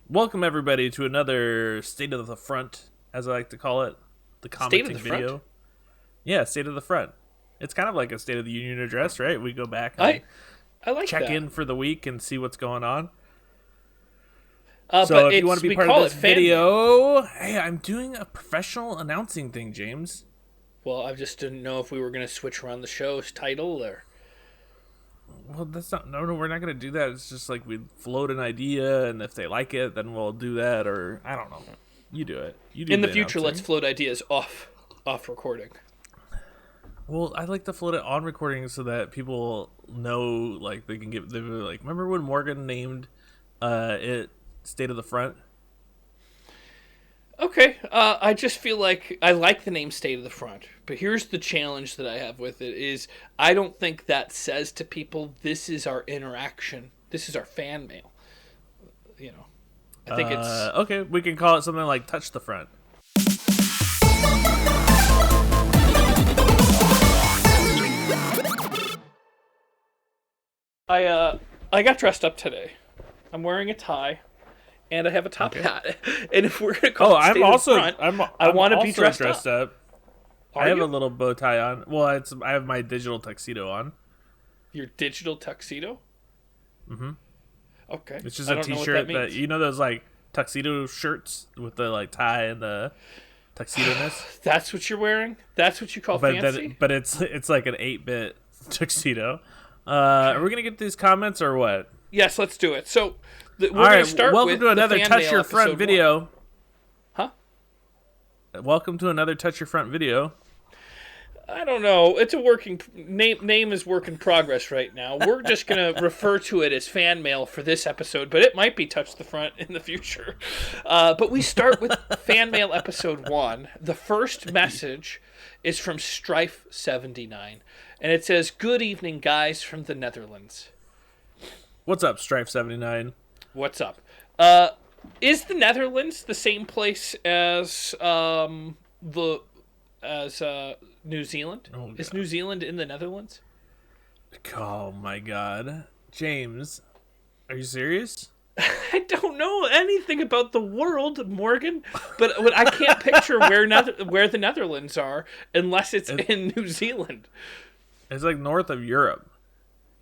Welcome everybody to another State of the Front, as I like to call it, the State of commenting the video. Front? Yeah, State of the Front. It's kind of like a State of the Union address, right? We go back and I like check that. in for the week and see what's going on. But So if you want to be we part call of this it fan mail. video, hey, I'm doing a professional announcing thing, James. Well, I just didn't know if we were going to switch around the show's title or. Well, that's not. No, we're not going to do that. It's just like we float an idea, and if they like it, then we'll do that. Or I don't know. You do it. You do In the the future, let's announcing. float ideas off recording. Well, I like to float it on recording so that people know, like, they can give. They're like, remember when Morgan named it State of the Front? Okay, I just feel like I like the name State of the Front, but here's the challenge that I have with it is I don't think that says to people, this is our interaction, this is our fan mail. You know, I think it's... Okay, we can call it something like Touch the Front. I got dressed up today. I'm wearing a tie, and I have a top hat. And if we're gonna call it State of the Front, I want to be dressed up. I have you? a little bow tie on. Well, I have my digital tuxedo on. Your digital tuxedo? Mm-hmm. Okay. It's just I a don't know what t-shirt means. that you know those like tuxedo shirts with the like tie and the tuxedo-ness. That's what you're wearing? That's what you call but fancy? but it's like an 8-bit tuxedo. Are we gonna get these comments or what? Yes, let's do it. So we're All going to right, start welcome with to another the fan Touch mail Your Front episode video. 1. Huh? Welcome to another Touch Your Front video. I don't know. It's a working name is work in progress right now. We're just going to refer to it as fan mail for this episode, but it might be Touch the Front in the future. But we start with fan mail episode 1. The first message is from Strife79, and it says, "Good evening, guys from the Netherlands." What's up, Strife79? What's up? Is the Netherlands the same place as New Zealand? Oh, Is God. New Zealand in the Netherlands? Oh my God, James, are you serious? I don't know anything about the world, Morgan, but I can't picture where the Netherlands are unless it's in New Zealand. It's like north of Europe.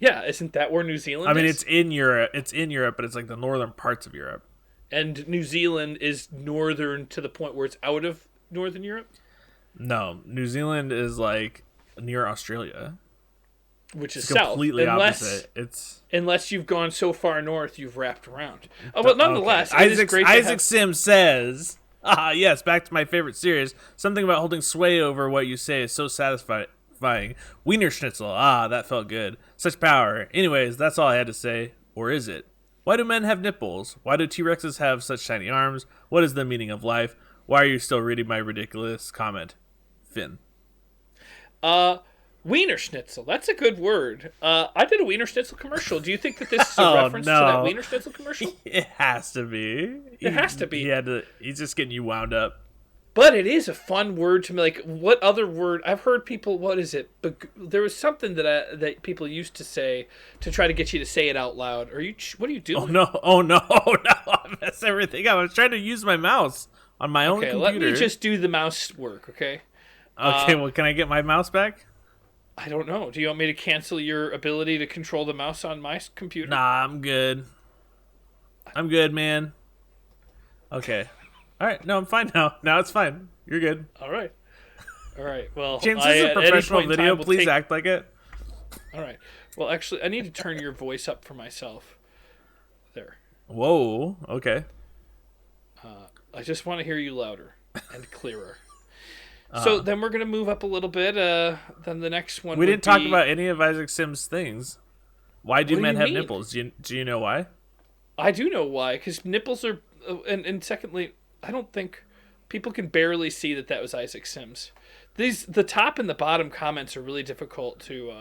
Yeah, isn't that where New Zealand I mean, is? it's in Europe. It's in Europe, but it's like the northern parts of Europe. And New Zealand is northern to the point where it's out of northern Europe? No, New Zealand is like near Australia. Which is It's south. completely opposite. It's Unless you've gone so far north, you've wrapped around. Oh, but nonetheless, okay. it is great to Isaac have... Sims says, yes, back to my favorite series. Something about holding sway over what you say is so satisfying. Wiener Schnitzel, that felt good. Such power. Anyways, that's all I had to say. Or is it? Why do men have nipples? Why do T-Rexes have such tiny arms? What is the meaning of life? Why are you still reading my ridiculous comment? Finn. Wiener Schnitzel. That's a good word. I did a Wiener Schnitzel commercial. Do you think that this is a reference to that Wiener Schnitzel commercial? It has to be. It has to be. He's just getting you wound up. But it is a fun word to me. Like, what other word? I've heard people, what is it? There was something that people used to say to try to get you to say it out loud. What are you doing? Oh no, I messed everything up. I was trying to use my mouse on my own computer. Let me just do the mouse work, okay? Okay, well, can I get my mouse back? I don't know. Do you want me to cancel your ability to control the mouse on my computer? Nah, I'm good. I'm good, man. Okay. All right. No, I'm fine now. Now it's fine. You're good. All right. Well, James, this is a professional video. Please act like it. All right. Well, actually, I need to turn your voice up for myself. There. Whoa. Okay. I just want to hear you louder and clearer. So then we're going to move up a little bit. Then the next one We didn't talk about any of Isaac Sims' things. Why do men have mean? nipples? Do you know why? I do know why, because nipples are... And secondly, I don't think... People can barely see that was Isaac Sims. The top and the bottom comments are really difficult to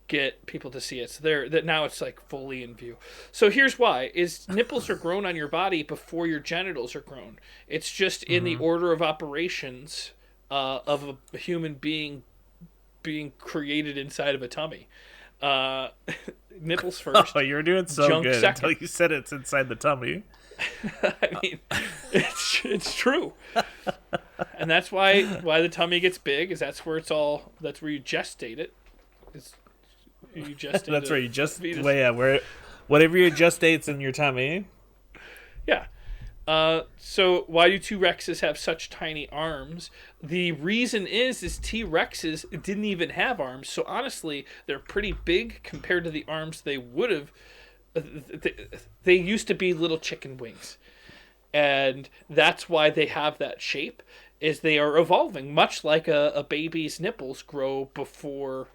get people to see it. So now it's like fully in view. So here's why: is nipples are grown on your body before your genitals are grown. It's just in the order of operations of a human being created inside of a tummy. Nipples first. Oh, you're doing so junk good second. until you said it's inside the tummy. I mean, it's true, and that's why the tummy gets big. Is that's where you gestate it. You gestate. That's where you just whatever your gestate's in your tummy. Yeah. So why do T-Rexes have such tiny arms? The reason is T-Rexes didn't even have arms. So honestly, they're pretty big compared to the arms they would have. They used to be little chicken wings. And that's why they have that shape, is they are evolving, much like a baby's nipples grow before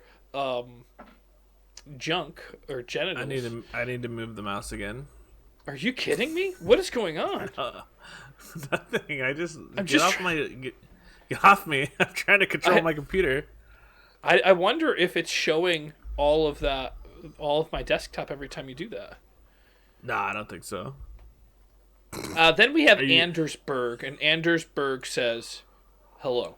junk or genitals. I need to move the mouse again. Are you kidding me? What is going on? Nothing. Get off me. I'm trying to control my computer. I wonder if it's showing all of my desktop every time you do that. Nah, I don't think so. Then we have Andersberg, and Andersberg says, hello.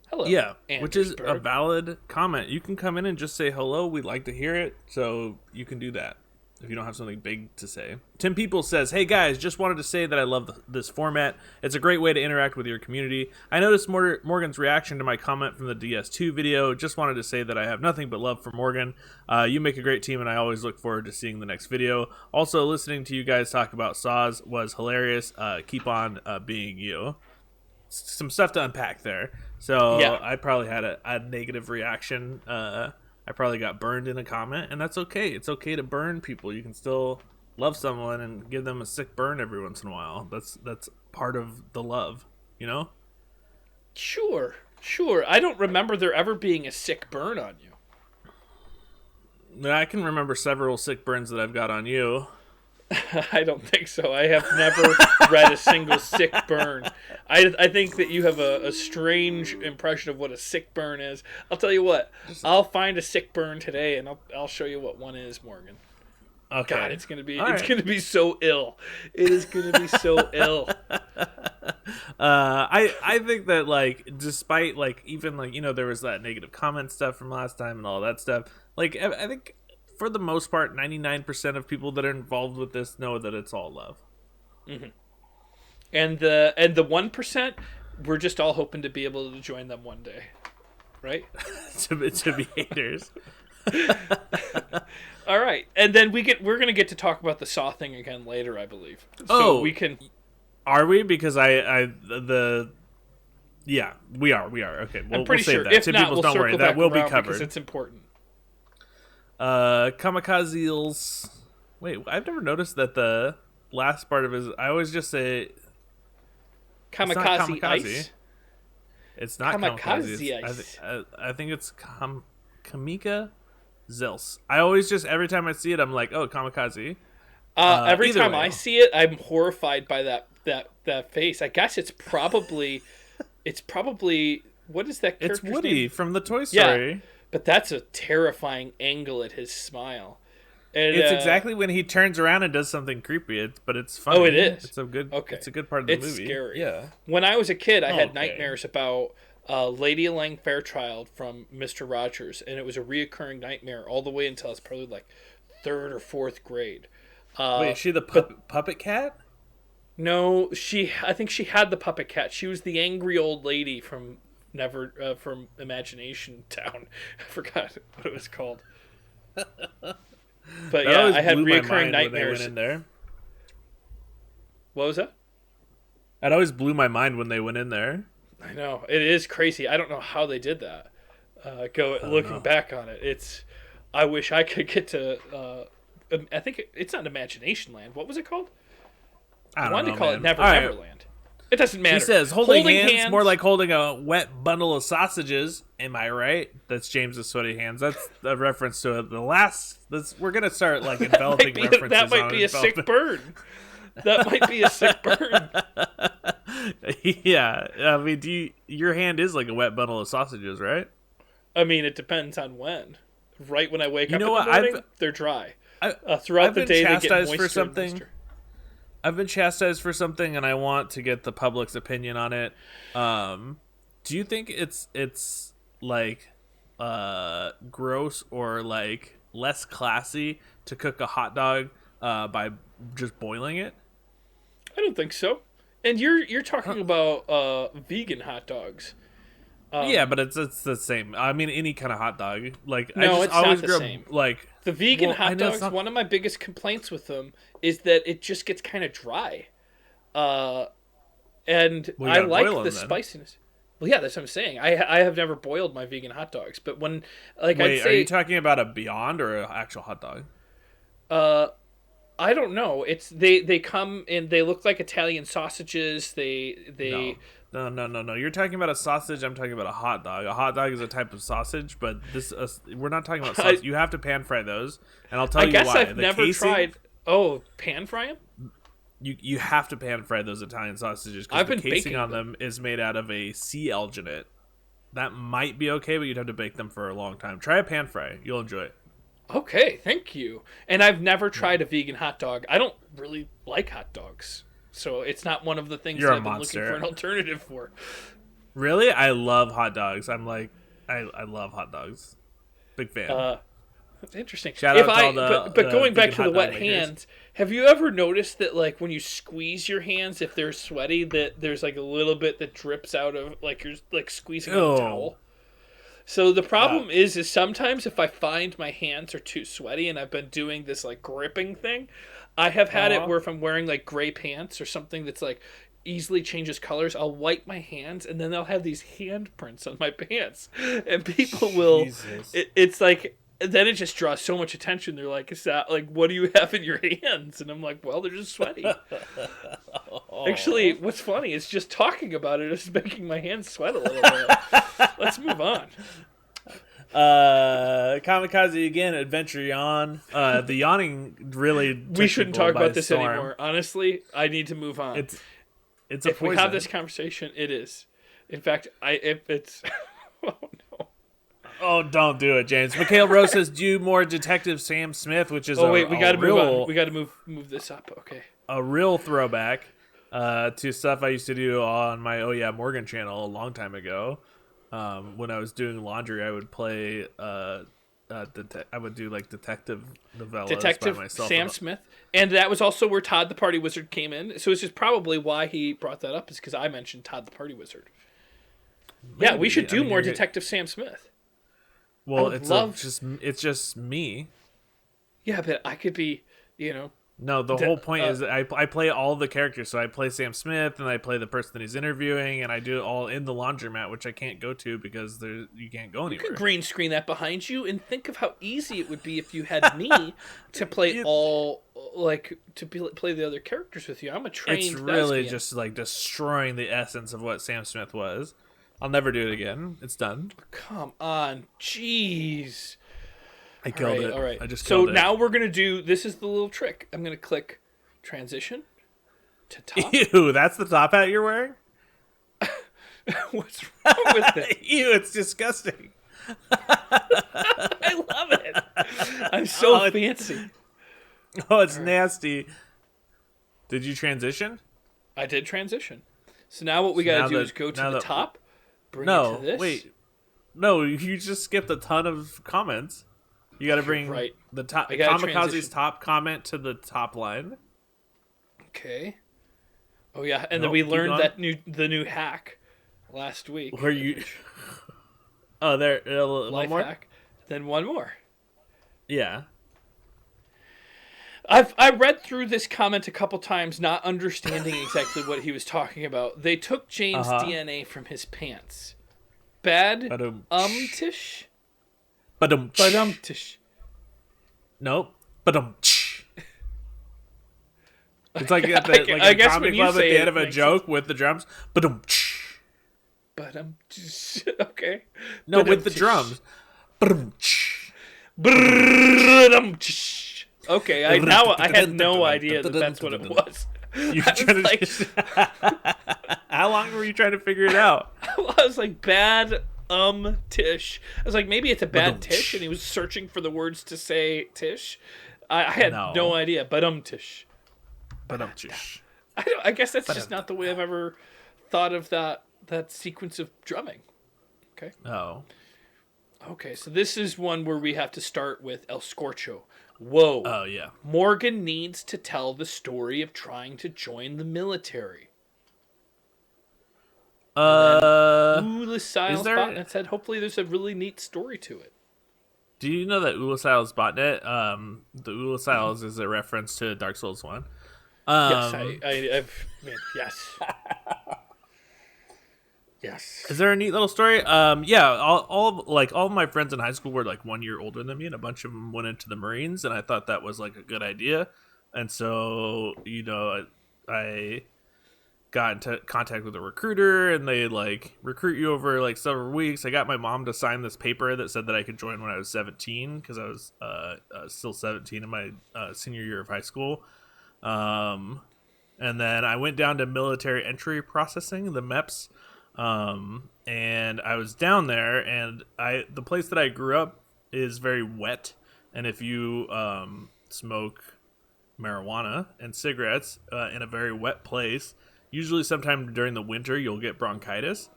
Hello. Yeah, which is a valid comment. You can come in and just say hello. We'd like to hear it, so you can do that if you don't have something big to say. Tim People says, hey guys, just wanted to say that I love this format. It's a great way to interact with your community. I noticed Morgan's reaction to my comment from the DS2 video. Just wanted to say that I have nothing but love for Morgan. You make a great team, and I always look forward to seeing the next video. Also, listening to you guys talk about Saws was hilarious. Keep on being you. Some stuff to unpack there. So yeah. I probably had a negative reaction. I probably got burned in a comment, and that's okay. It's okay to burn people. You can still love someone and give them a sick burn every once in a while. That's part of the love, you know? Sure. I don't remember there ever being a sick burn on you. I can remember several sick burns that I've got on you. I don't think so. I have never read a single sick burn. I think that you have a strange impression of what a sick burn is. I'll tell you what. I'll find a sick burn today, and I'll show you what one is, Morgan. Okay. God, it's gonna be so ill. It is gonna be so ill. I think that, like, despite, like, even, like, you know, there was that negative comment stuff from last time and all that stuff. Like, I think, for the most part, 99% of people that are involved with this know that it's all love. Mm-hmm. And the 1%, we're just all hoping to be able to join them one day, right? to be haters. All right, and then we're gonna get to talk about the Saw thing again later, I believe. So we can. Are we? Because yeah, we are. Okay, I'm pretty sure. That. If Tim not, Peoples, we'll don't worry, circle back that will be around covered. Because it's important. Kamikaze's. Wait, I've never noticed that the last part of his. I always just say Kamikaze Ice. It's not Kamikaze Ice. I think it's Kamika Zils. I always just, every time I see it, I'm like, oh, Kamikaze. Every time I see it, I'm horrified by that face. I guess it's probably what is that character's It's Woody name? from the Toy Story. Yeah, but that's a terrifying angle at his smile. And, it's exactly when he turns around and does something creepy. But it's funny. Oh, it is. It's a good. Okay. It's a good part of the movie. It's scary. Yeah. When I was a kid, I had nightmares about Lady Elaine Fairchild from Mr. Rogers, and it was a reoccurring nightmare all the way until I was probably like 3rd or 4th grade. Wait, is she the puppet cat? No, I think she had the puppet cat. She was the angry old lady from from Imagination Town. I forgot what it was called. But yeah, I had reoccurring nightmares. When they went in there. What was that? That always blew my mind when they went in there. I know, it is crazy. I don't know how they did that. Looking back on it, I wish I could get to. I think it's not Imagination Land. What was it called? I wanted to call it Never Neverland. It doesn't matter. She says holding hands more like holding a wet bundle of sausages. Am I right? That's James's sweaty hands. That's a reference to the last. We're gonna start like enveloping references. That might be a sick burn. That might be a sick burn. Yeah, I mean, your hand is like a wet bundle of sausages, right? I mean, it depends on when. Right when I wake up in the what? morning, they're dry. Throughout the day, they get moisture for something. And moisture. I've been chastised for something, and I want to get the public's opinion on it. Do you think it's like gross or like less classy to cook a hot dog by just boiling it? don't think so. And you're talking about vegan hot dogs. Yeah, but it's the same. I mean, any kind of hot dog. Like, I No, just it's always not the grew up, same. like The vegan well, I hot know it's dogs, not- one of my biggest complaints with them is that it just gets kind of dry. And Well, you I gotta like boil the them then. spiciness. Well, yeah, that's what I'm saying. I have never boiled my vegan hot dogs, but when like Wait, I'd are you say talking about a Beyond or an actual hot dog? I don't know. It's they come in. They look like Italian sausages. They No. You're talking about a sausage. I'm talking about a hot dog. A hot dog is a type of sausage, but we're not talking about sausage. You have to pan fry those, and I'll tell I you guess why. I've never tried. Oh, pan fry them? You have to pan fry those Italian sausages because I've the been casing baking on them. them is made out of a sea alginate. That might be okay, but you'd have to bake them for a long time. Try a pan fry. You'll enjoy it. Okay, thank you. And I've never tried a vegan hot dog. I don't really like hot dogs, so it's not one of the things You're that a I've been looking monster. for an alternative for. Really? I love hot dogs. I love hot dogs. Big fan. That's interesting. Shout out to all the but going back vegan to the hot wet dog makers. hands, have you ever noticed that like when you squeeze your hands, if they're sweaty, that there's like a little bit that drips out of like you're like squeezing on a Ew. towel? So the problem is sometimes if I find my hands are too sweaty and I've been doing this like gripping thing, I have had it where if I'm wearing like gray pants or something that's like easily changes colors, I'll wipe my hands and then they'll have these handprints on my pants, and people will. Jesus. It's like. Then it just draws so much attention. They're like, "Is that like what do you have in your hands?" And I'm like, "Well, they're just sweaty." Actually, what's funny is just talking about it is making my hands sweat a little bit. Let's move on. Kamikaze again, Adventure Yawn. The yawning really. We shouldn't talk about this storm. anymore. Honestly, I need to move on. It's a if poison. we have this conversation, it is. In fact, if it's. Oh no. Oh, don't do it, James. Mikhail Rose says, "Do more Detective Sam Smith," which is we got to move real, on. We got to move this up. Okay. a real throwback to stuff I used to do on my Oh Yeah Morgan channel a long time ago. When I was doing laundry, I would play. I would do like detective novellas Detective by myself. Sam Smith, and that was also where Todd the Party Wizard came in. So it's just probably why he brought that up is because I mentioned Todd the Party Wizard. Yeah, we should do more Detective Sam Smith. Well, would love- it's just me. Yeah, but I could be, No, the whole point is that I play all the characters. So I play Sam Smith, and I play the person that he's interviewing, and I do it all in the laundromat, which I can't go to because you can't go You anywhere. could green screen that behind you, and think of how easy it would be if you had me to play all, like, play the other characters with you. I'm a trained It's really thespian. just like destroying the essence of what Sam Smith was. I'll never do it again. It's done. Come on, jeez. I killed it. All right. I just so killed it. now we're gonna do. This is the little trick. I'm gonna click transition to top. Ew, that's the top hat you're wearing? What's wrong with it? Ew, it's disgusting. I love it. I'm so Oh, fancy. Oh, it's nasty. Did you transition? I did transition. So now what we gotta now do that- is go to now the that- top. Bring it No, to this. wait. No, you just skipped a ton of comments. You got to bring right. the top I gotta Kamikaze's transition. top comment to the top line. Okay. Oh yeah, and then Nope, we keep learned going. the new hack last week. Where you? Oh, there. One Life more. hack. Then one more. Yeah. I read through this comment a couple times, not understanding exactly what he was talking about. They took James' DNA from his pants. Bad Ba-dum-tsh. umtish? Badum. Badumtish. Nope. Badum. It's like at the I like a guess comedy when you club at say the it, end of it a makes joke with the drums. Badum. Badumtish. Okay. No, with the Badumtish. drums. Badum. Badumtish. Okay, I had no idea that that's what it was. You I was trying like, to... How long were you trying to figure it out? I was like, bad tish. I was like, maybe it's a bad tish, and he was searching for the words to say tish. I had no idea. Tish. Badum. I guess that's just not the way I've ever thought of that sequence of drumming. Okay. Oh. Okay, so this is one where we have to start with El Scorcho. Whoa. Oh yeah. Morgan needs to tell the story of trying to join the military. And then Is Ulasyle's there? botnet said, hopefully there's a really neat story to it. Do you know that Ulasyle's botnet? The Ulasyle's is a reference to Dark Souls 1. Yes, Um, yes. Yes. Is there a neat little story? Yeah, all of my friends in high school were like 1 year older than me, and a bunch of them went into the Marines, and I thought that was like a good idea, and so I got into contact with a recruiter, and they like recruit you over like several weeks. I got my mom to sign this paper that said that I could join when I was 17 because I was still 17 in my senior year of high school. And then I went down to military entry processing, the MEPS. And I was down there, and the place that I grew up is very wet, and if you smoke marijuana and cigarettes in a very wet place, usually sometime during the winter you'll get bronchitis.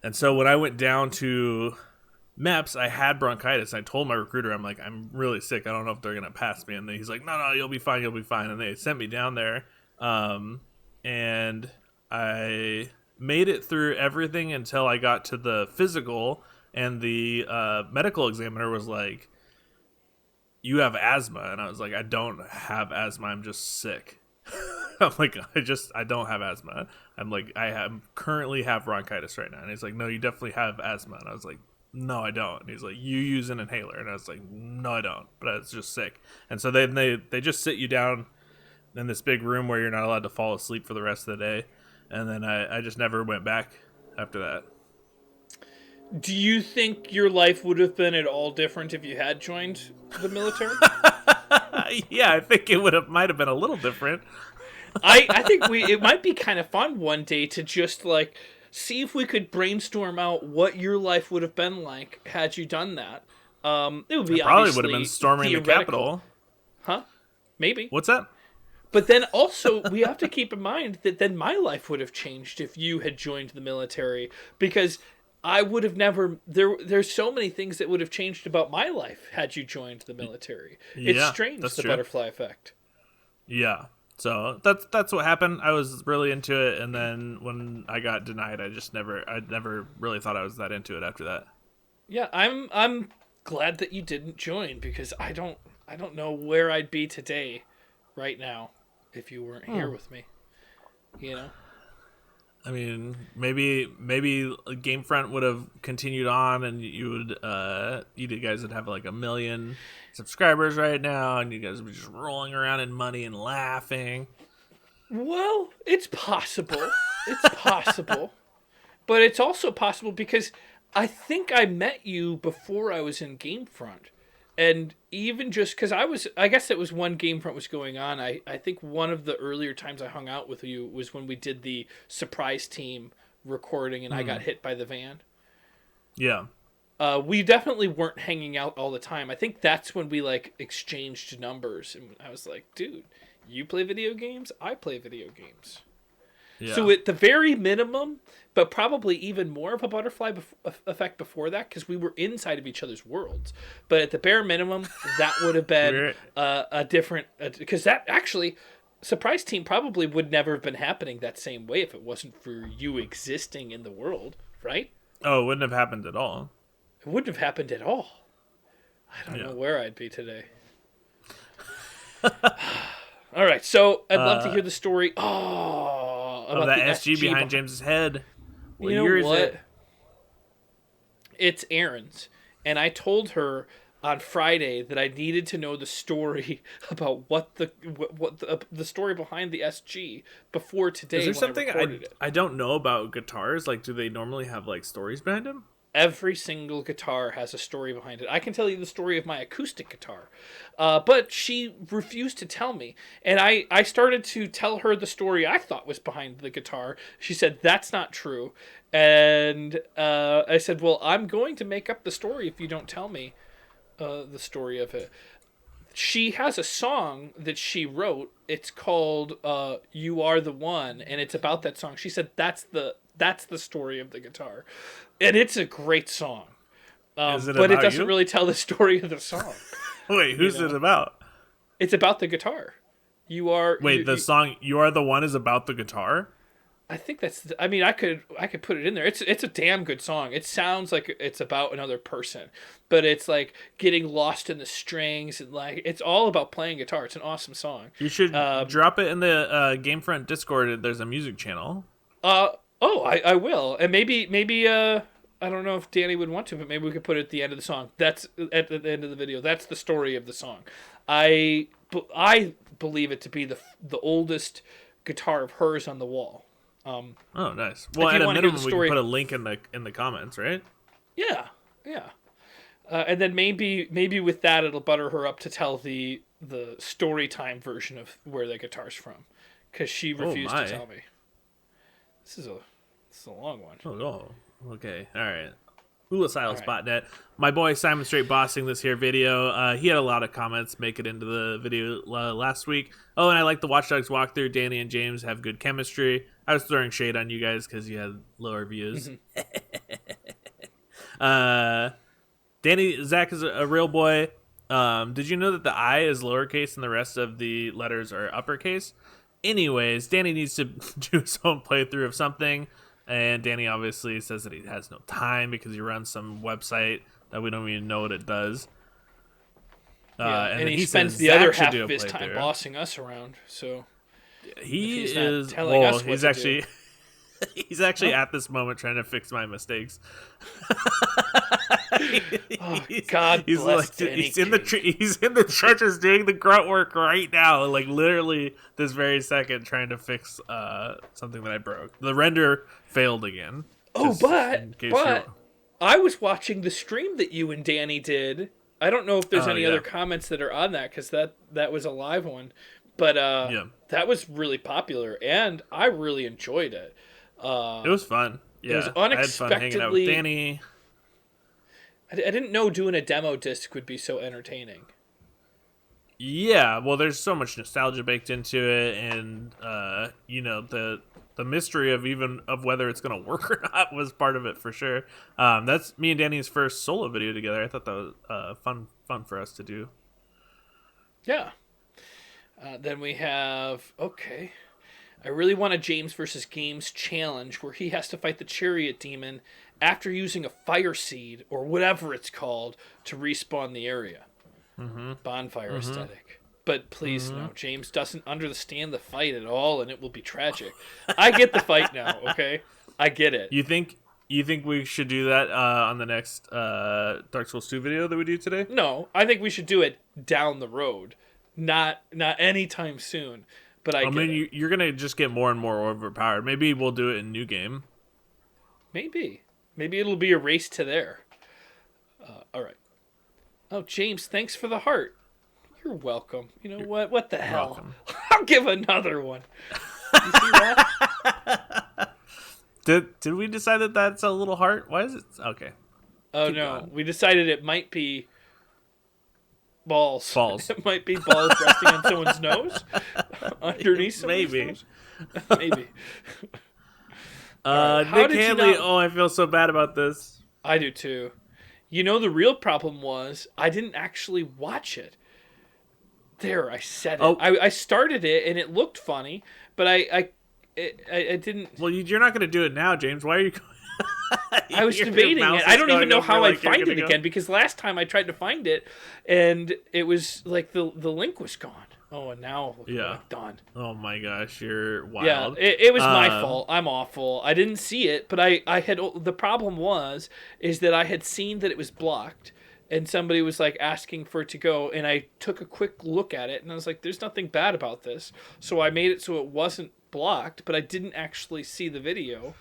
And so when I went down to MEPS, I had bronchitis. I told my recruiter, I'm like, I'm really sick. I don't know if they're gonna pass me. And he's like, no, you'll be fine. You'll be fine. And they sent me down there, and I made it through everything until I got to the physical, and the medical examiner was like, you have asthma. And I was like, I don't have asthma, I'm just sick. I'm like, I don't have asthma. I'm like, currently have bronchitis right now. And he's like, no, you definitely have asthma. And I was like, no, I don't. And he's like, you use an inhaler. And I was like, no, I don't, but I was just sick. And so they just sit you down in this big room where you're not allowed to fall asleep for the rest of the day. And then I just never went back after that. Do you think your life would have been at all different if you had joined the military? Yeah, I think it might have been a little different. I think it might be kind of fun one day to just like see if we could brainstorm out what your life would have been like had you done that. It would be probably would have been storming the Capitol. Huh? Maybe. What's that? But then also, we have to keep in mind that then my life would have changed if you had joined the military, because I would have never... There's so many things that would have changed about my life had you joined the military. It's strange, the true. butterfly effect. Yeah. So that's what happened. I was really into it, and then when I got denied, I never really thought I was that into it after that. Yeah, I'm glad that you didn't join, because I don't know where I'd be today, right now, if you weren't here with me. You know? I mean, maybe GameFront would have continued on, and you guys would have like 1 million subscribers right now, and you guys would be just rolling around in money and laughing. Well, it's possible. It's possible. But it's also possible because I think I met you before I was in GameFront. And even just because I guess it was when GameFront was going on, I think one of the earlier times I hung out with you was when we did the surprise team recording and I got hit by the van. Yeah. We definitely weren't hanging out all the time. I think that's when we like exchanged numbers, and I was like, dude, you play video games? I play video games. Yeah. So at the very minimum, but probably even more of a butterfly effect before that, because we were inside of each other's worlds. But at the bare minimum, that would have been a different... Because that actually, surprise team probably would never have been happening that same way if it wasn't for you existing in the world, right? Oh, it wouldn't have happened at all. It wouldn't have happened at all. I don't know where I'd be today. All right, so I'd love to hear the story. About that the SG behind James's head. What year is it? It's Aaron's, and I told her on Friday that I needed to know the story about what the story behind the SG before today. Is there when something I recorded it. I don't know about guitars? Like, do they normally have like stories behind them? Every single guitar has a story behind it. I can tell you the story of my acoustic guitar. But she refused to tell me. And I started to tell her the story I thought was behind the guitar. She said, that's not true. And I said, well, I'm going to make up the story if you don't tell me the story of it. She has a song that she wrote. It's called You Are the One. And it's about that song. She said, that's the story of the guitar. And it's a great song. But it doesn't really tell the story of the song. Wait, who's it about? It's about the guitar. You are. Wait, the song "You Are the One" is about the guitar? I think that's. I mean, I could put it in there. It's a damn good song. It sounds like it's about another person, but it's like getting lost in the strings and like it's all about playing guitar. It's an awesome song. You should drop it in the GameFront Discord. There's a music channel. I will, and maybe I don't know if Danny would want to, but maybe we could put it at the end of the song. That's at the end of the video. That's the story of the song. I believe it to be the oldest guitar of hers on the wall. Oh, nice. Well, at a minimum, we can put a link in the comments, right? Yeah. And then maybe with that, it'll butter her up to tell the story time version of where the guitar's from, because she refused to tell me. This is a long one. Oh, okay. All right. UlaSilesBotNet. My boy Simon Straight bossing this here video. He had a lot of comments make it into the video last week. Oh, and I like the Watch Dogs walkthrough. Danny and James have good chemistry. I was throwing shade on you guys because you had lower views. Zach is a real boy. Did you know that the I is lowercase and the rest of the letters are uppercase? Anyways, Danny needs to do his own playthrough of something. And Danny obviously says that he has no time because he runs some website that we don't even know what it does. And he spends the other half of his time bossing us around. So he's actually at this moment trying to fix my mistakes. God bless Danny. He's in the trenches doing the grunt work right now, like literally this very second, trying to fix something that I broke. The render failed again. But I was watching the stream that you and Danny did. I don't know if there's any other comments that are on that, because that was a live one. But that was really popular, and I really enjoyed it. It was fun. Yeah, it was unexpectedly. I had fun hanging out with Danny. I didn't know doing a demo disc would be so entertaining. Yeah, well, there's so much nostalgia baked into it, and the mystery of whether it's gonna work or not was part of it for sure. That's me and Danny's first solo video together. I thought that was fun for us to do. Yeah. Then we have I really want a James versus Games challenge where he has to fight the Chariot Demon after using a fire seed or whatever it's called to respawn the area. Bonfire aesthetic. But please, no, James doesn't understand the fight at all, and it will be tragic. I get the fight now, okay? I get it. You think we should do that on the next Dark Souls 2 video that we do today? No, I think we should do it down the road, not anytime soon. But I mean, you're gonna just get more and more overpowered. Maybe we'll do it in New Game. Maybe it'll be a race to there. All right. Oh, James, thanks for the heart. You're welcome. You know what? What the hell? Welcome. I'll give another one. You see that? Did we decide that that's a little heart? Why is it okay? Oh Keep no, going. we decided it might be balls. Balls. It might be balls resting on someone's nose, underneath someone's nose. Maybe. Nick Hanley. Oh, I feel so bad about this. I do too. You know, the real problem was I didn't actually watch it. There, I said it. Oh. I started it and it looked funny, but I didn't. Well, you're not going to do it now, James. Why are you? I was debating it. I don't even know how I'd find it again, because last time I tried to find it, and it was like the link was gone. Oh, and now done. Oh my gosh, you're wild. Yeah, it was my fault. I'm awful. I didn't see it, but I had the problem is that I had seen that it was blocked, and somebody was like asking for it to go, and I took a quick look at it, and I was like, "There's nothing bad about this," so I made it so it wasn't blocked, but I didn't actually see the video.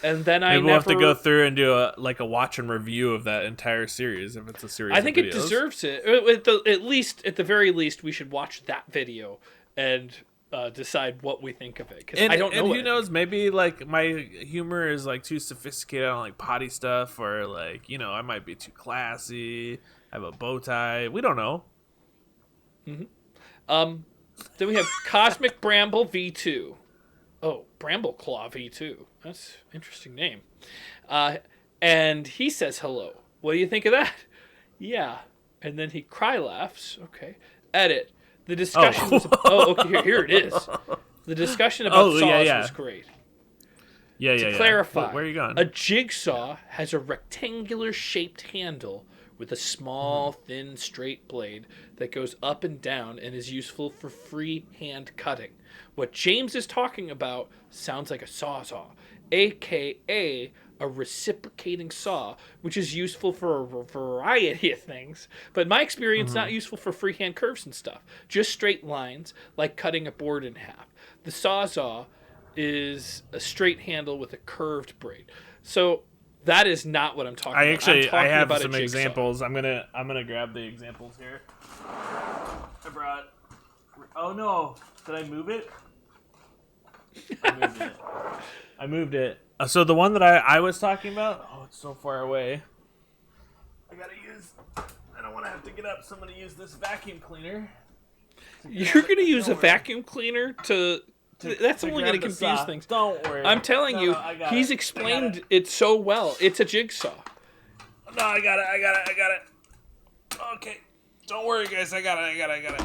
And then we'll have to go through and do a watch and review of that entire series if it's a series. I think it deserves it. At the very least, we should watch that video and decide what we think of it. Because I don't know. And who knows? Maybe like my humor is like too sophisticated on like potty stuff, or like I might be too classy. I have a bow tie. We don't know. Then we have Cosmic Bramble V2. Oh, Brambleclaw V2. That's an interesting name. And he says hello. What do you think of that? Yeah. And then he cry laughs. Okay. Edit. The discussion was... Oh, okay, here it is. The discussion about saws was great. To clarify, where are you going? A jigsaw has a rectangular-shaped handle with a small, thin, straight blade that goes up and down and is useful for free-hand cutting. What James is talking about sounds like a sawzall, a.k.a. a reciprocating saw, which is useful for a variety of things, but in my experience, not useful for freehand curves and stuff. Just straight lines, like cutting a board in half. The sawzall is a straight handle with a curved blade. So that is not what I'm talking about. I have some examples. I'm gonna grab the examples here. I brought. Oh no! Did I move it? I moved it. So the one that I was talking about. Oh, it's so far away. I don't want to have to get up, so I'm gonna use this vacuum cleaner. You're gonna use a vacuum cleaner to. That's only going to confuse things. Don't worry. I'm telling you, he's explained it so well. It's a jigsaw. No, I got it. Okay. Don't worry, guys. I got it.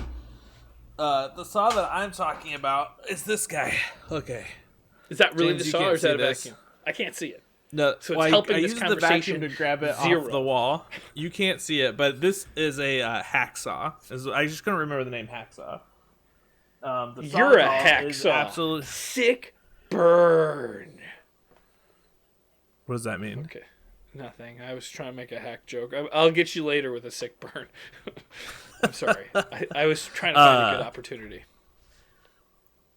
The saw that I'm talking about is this guy. Okay. Is that really James, the saw or is that a vacuum? I can't see it. No, so it's helping I this used conversation. The vacuum to grab it off the wall. You can't see it, but this is a hacksaw. I just couldn't remember the name hacksaw. You're a hacksaw. Absolutely sick burn. What does that mean? Okay, nothing. I was trying to make a hack joke. I'll get you later with a sick burn. I'm sorry. I was trying to find a good opportunity.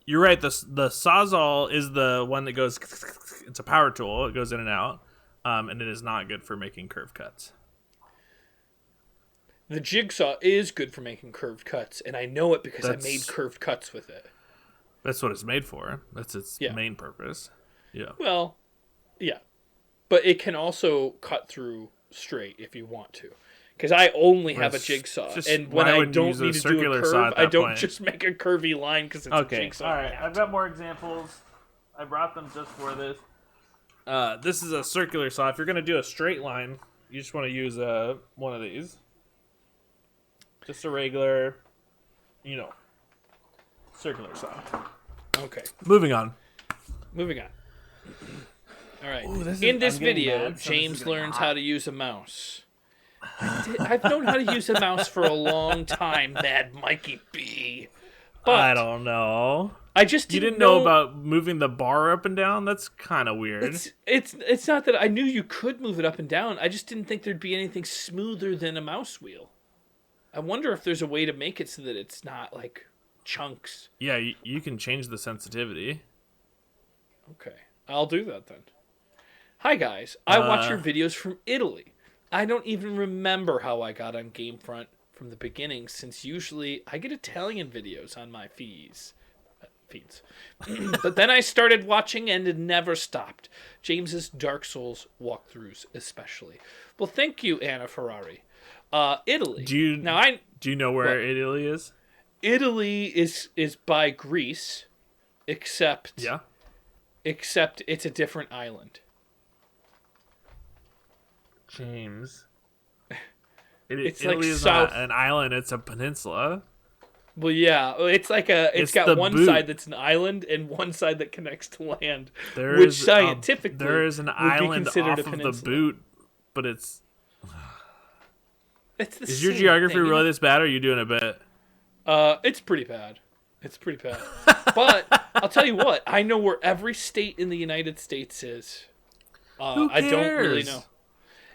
You're right. The sawzall is the one that goes. It's a power tool. It goes in and out, and it is not good for making curve cuts. The jigsaw is good for making curved cuts, and I know it because I made curved cuts with it. That's what it's made for. That's its main purpose. Yeah. Well, yeah. But it can also cut through straight if you want to. Because I only have a jigsaw, and when I don't need to do a curve, I don't just make a curvy line because it's a jigsaw. All right, I've got more examples. I brought them just for this. This is a circular saw. If you're going to do a straight line, you just want to use one of these. Just a regular, circular saw. Okay. Moving on. All right. In this video, James learns how to use a mouse. I've known how to use a mouse for a long time, Mad Mikey B. But I don't know. I just didn't know about moving the bar up and down. That's kind of weird. It's not that I knew you could move it up and down. I just didn't think there'd be anything smoother than a mouse wheel. I wonder if there's a way to make it so that it's not like chunks. Yeah, you can change the sensitivity. Okay, I'll do that then. Hi guys, I watch your videos from Italy. I don't even remember how I got on GameFront from the beginning, since usually I get Italian videos on my feeds. But then I started watching and it never stopped. James's Dark Souls walkthroughs especially. Well, thank you, Anna Ferrari. Italy. Do you know where Italy is? Italy is by Greece, except it's a different island. James, Italy is not an island; it's a peninsula. Well, yeah, it's like it's got one side that's an island and one side that connects to land, which scientifically there is an island off of the boot, but it's. Is your geography really this bad, or are you doing a bit? It's pretty bad. But I'll tell you what, I know where every state in the United States is. Who cares? I don't really know.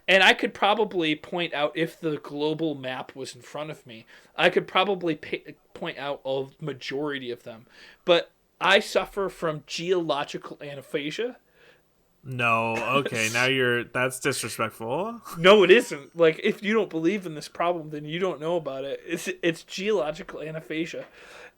And I could probably point out, if the global map was in front of me, I could probably point out a majority of them. But I suffer from geological aphasia. No, okay, that's disrespectful. No, it isn't. Like, if you don't believe in this problem, then you don't know about it. It's geological aphasia,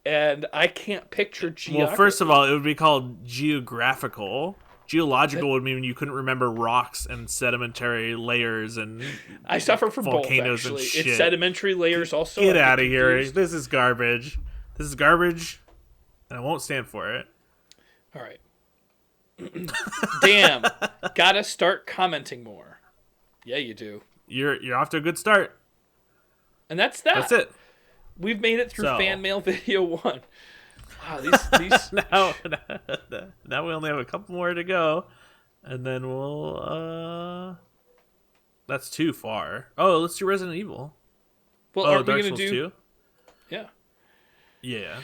and I can't picture geography. Well, first of all, it would be called geographical. Geological would mean you couldn't remember rocks and sedimentary layers and I suffer from volcanoes both, actually. And shit. It's sedimentary layers also. Get out of here. This is garbage. And I won't stand for it. All right. Damn. Gotta start commenting more. Yeah, you do. You're off to a good start. And that's that. That's it. We've made it through So- fan mail video 1. Wow, these now we only have a couple more to go, and then we'll. That's too far. Oh, let's do Resident Evil. well, Oh, aren't we Dark gonna Souls do? 2? Yeah. Yeah.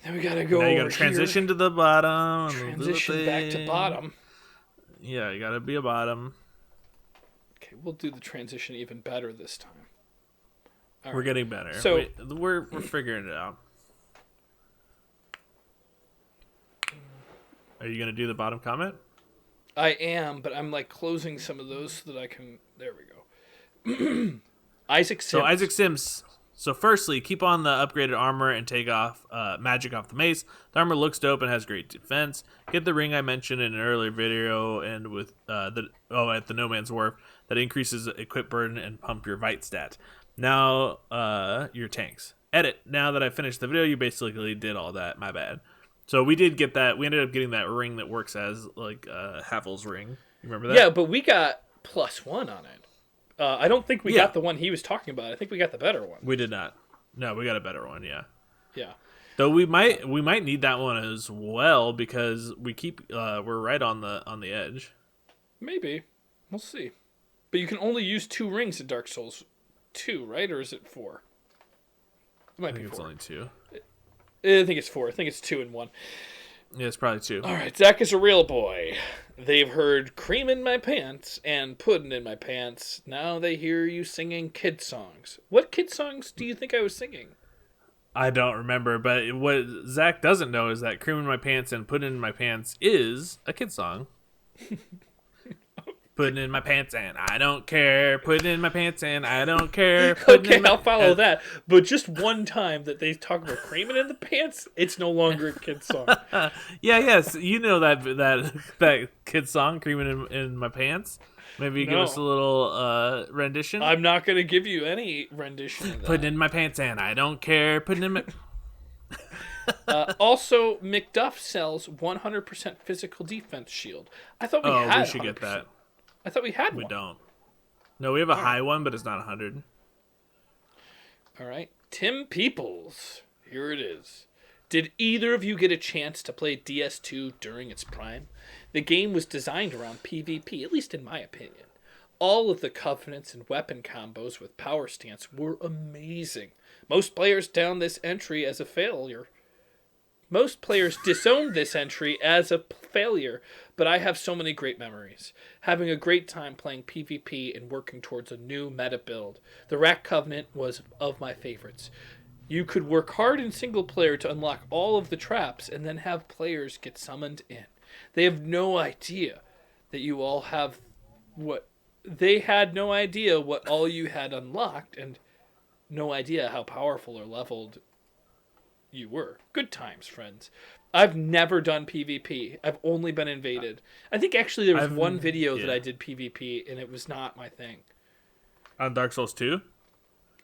Then we gotta go. Now you over gotta transition here. to the bottom. and do the Transition back to thing. bottom. Yeah, you gotta be a bottom. Okay, we'll do the transition even better this time. All We're right. getting better. So- we're figuring it out. Are you gonna do the bottom comment? I am, but I'm like closing some of those so that I can. There we go. Isaac Sims. So Isaac Sims. So firstly, keep on the upgraded armor and take off magic off the mace. The armor looks dope and has great defense. Get the ring I mentioned in an earlier video and with at the No Man's Wharf that increases equip burden and pump your Vite stat. Now your tanks. Edit. Now that I finished the video, you basically did all that. My bad. So we did get that. We ended up getting that ring that works as like Havel's ring. You remember that? Yeah, but we got +1 on it. I don't think we Yeah. got the one he was talking about. I think we got the better one. We did not. No, we got a better one. Yeah. Yeah. Though we might need that one as well because we keep we're right on the edge. Maybe. We'll see. But you can only use 2 rings in Dark Souls 2, right? Or is it 4? It might I be think it's 4. only 2. I think it's 4. I think it's 2 and 1. Yeah, it's probably 2. All right, Zach is a real boy. They've heard cream in my pants and pudding in my pants. Now they hear you singing kid songs. What kid songs do you think I was singing? I don't remember, but what Zach doesn't know is that "Cream in My Pants" and "Putting in My Pants" is a kid song. Putting in my pants and I don't care. Putting in my pants and I don't care. Putting Okay, in my- I'll follow that. But just one time that they talk about creaming in the pants, it's no longer a kid song. Yeah, yes, you know that kid song, "Creaming in My Pants." Maybe you give No. us a little rendition. I'm not going to give you any rendition of that. Putting in my pants and I don't care. Putting in my Also, McDuff sells 100% physical defense shield. I thought we had we should 100%. get that. I thought we had We one. don't. No, we have a high one, but it's not 100. All right. Tim Peoples. Here it is. Did either of you get a chance to play DS2 during its prime? The game was designed around PvP, at least in my opinion. All of the covenants and weapon combos with power stance were amazing. Most players downed this entry as a failure. Most players disowned this entry as a failure, but I have so many great memories. Having a great time playing PvP and working towards a new meta build. The Rack Covenant was of my favorites. You could work hard in single player to unlock all of the traps and then have players get summoned in. They have no idea that you all have what... They had no idea what all you had unlocked and no idea how powerful or leveled you were. Good times, friends. I've never done PvP. I've only been invaded. I think actually there was one video that I did PvP and it was not my thing. On Dark Souls 2?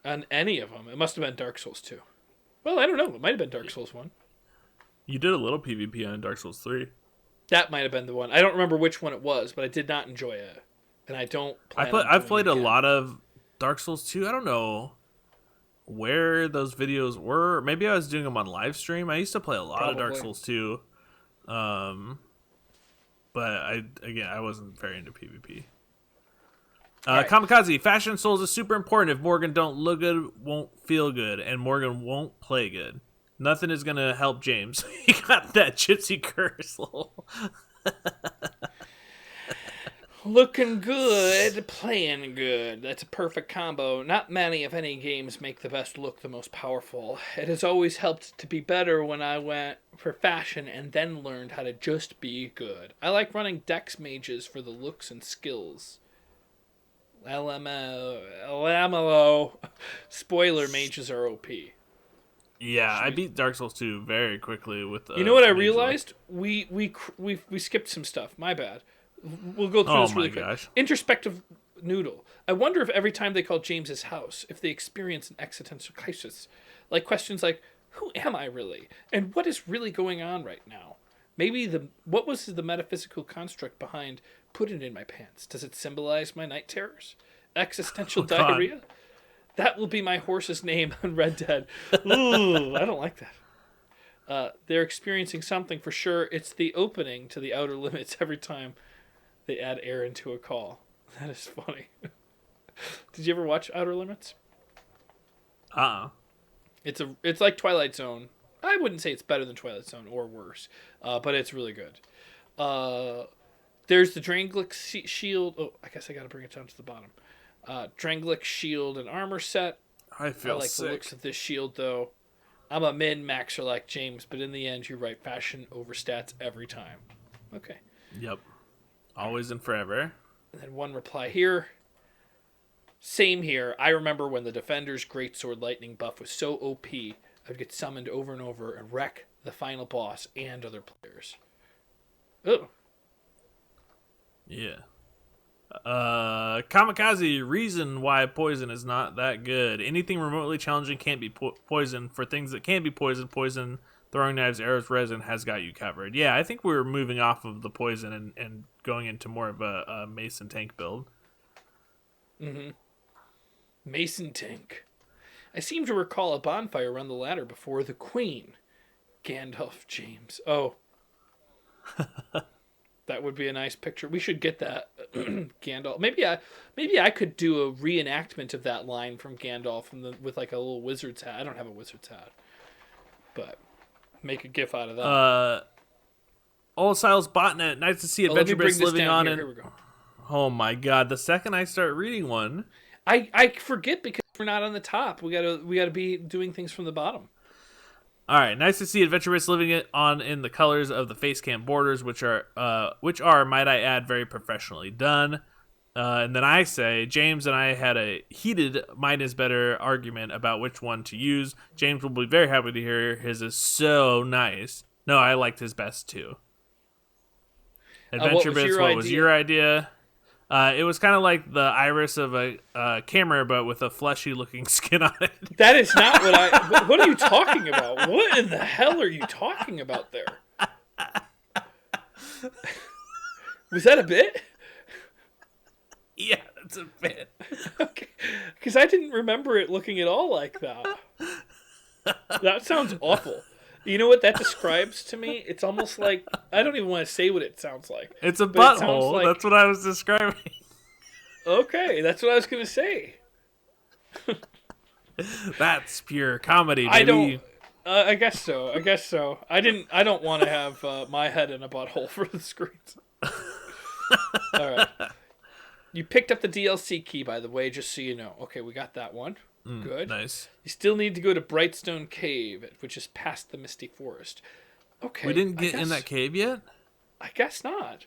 On any of them. It must have been Dark Souls 2. Well, I don't know. It might have been Dark Souls 1. You did a little PvP on Dark Souls 3. That might have been the one. I don't remember which one it was, but I did not enjoy it. And I don't plan on I've doing played it a again. lot of Dark Souls 2. I don't know where those videos were. Maybe I was doing them on live stream. I used to play a lot of Dark Probably. Souls 2. But I wasn't very into PvP. Alright. Kamikaze, fashion souls is super important. If Morgan don't look good, won't feel good, and Morgan won't play good. Nothing is gonna help James. He got that gypsy curse. Looking good, playing good. That's a perfect combo. Not many, if any, games make the best look the most powerful. It has always helped to be better when I went for fashion and then learned how to just be good. I like running Dex mages for the looks and skills. LMLO. Spoiler, mages are OP. Yeah, I beat Dark Souls 2 very quickly with. You know what I Mage realized? We skipped some stuff. My bad. We'll go through Oh this really my quick. gosh. Introspective noodle. I wonder if every time they call James's house, if they experience an existential crisis, like questions like, "Who am I really?" and "What is really going on right now?" Maybe what was the metaphysical construct behind "put it in my pants"? Does it symbolize my night terrors, existential God. diarrhea? That will be my horse's name on Red Dead. Ooh, I don't like that. They're experiencing something for sure. It's the opening to the Outer Limits every time they add Aaron to a call. That is funny. Did you ever watch Outer Limits? It's like Twilight Zone. I wouldn't say it's better than Twilight Zone or worse, but it's really good. There's the Drangleic shield. Oh, I guess I got to bring it down to the bottom. Drangleic shield and armor set. I feel like sick. The looks of this shield, though. I'm a min-maxer like James, but in the end, you write fashion over stats every time. Okay. Yep. Always and forever. And then one reply here. Same here. I remember when the Defender's Greatsword Lightning buff was so OP, I'd get summoned over and over and wreck the final boss and other players. Oh. Yeah. Kamikaze, reason why poison is not that good. Anything remotely challenging can't be poison. For things that can be poison, throwing knives, arrows, resin has got you covered. Yeah, I think we're moving off of the poison and going into more of a Mason tank build. Mm-hmm. Mason tank. I seem to recall a bonfire around the ladder before the Queen. Gandalf James. Oh. That would be a nice picture. We should get that. Gandalf. Maybe I could do a reenactment of that line from Gandalf with like a little wizard's hat. I don't have a wizard's hat. But make a gif out of that. Old Styles Botnet. Nice to see Adventure Base living on. Here we go. Oh my god, the second I start reading one. I forget because we're not on the top. We gotta be doing things from the bottom. All right, nice to see Adventure Base living it on in the colors of the Facecam borders, which are, might I add, very professionally done. And then I say, James and I had a heated mine is better argument about which one to use. James will be very happy to hear his is so nice. No, I liked his best too. Adventure Base, what was your idea? It was kind of like the iris of a camera, but with a fleshy-looking skin on it. That is not what I... What are you talking about? What in the hell are you talking about there? Was that a bit? Yeah, that's a bit. Okay, because I didn't remember it looking at all like that. That sounds awful. You know what that describes to me? It's almost like... I don't even want to say what it sounds like. It's a butthole. That's what I was describing. Okay, that's what I was going to say. That's pure comedy, baby. I don't... I guess so. I don't want to have my head in a butthole for the screens. All right. You picked up the DLC key, by the way, just so you know. Okay, we got that one. Good. Nice. You still need to go to Brightstone Cave, which is past the Misty Forest. Okay. We didn't get in that cave yet? I guess not.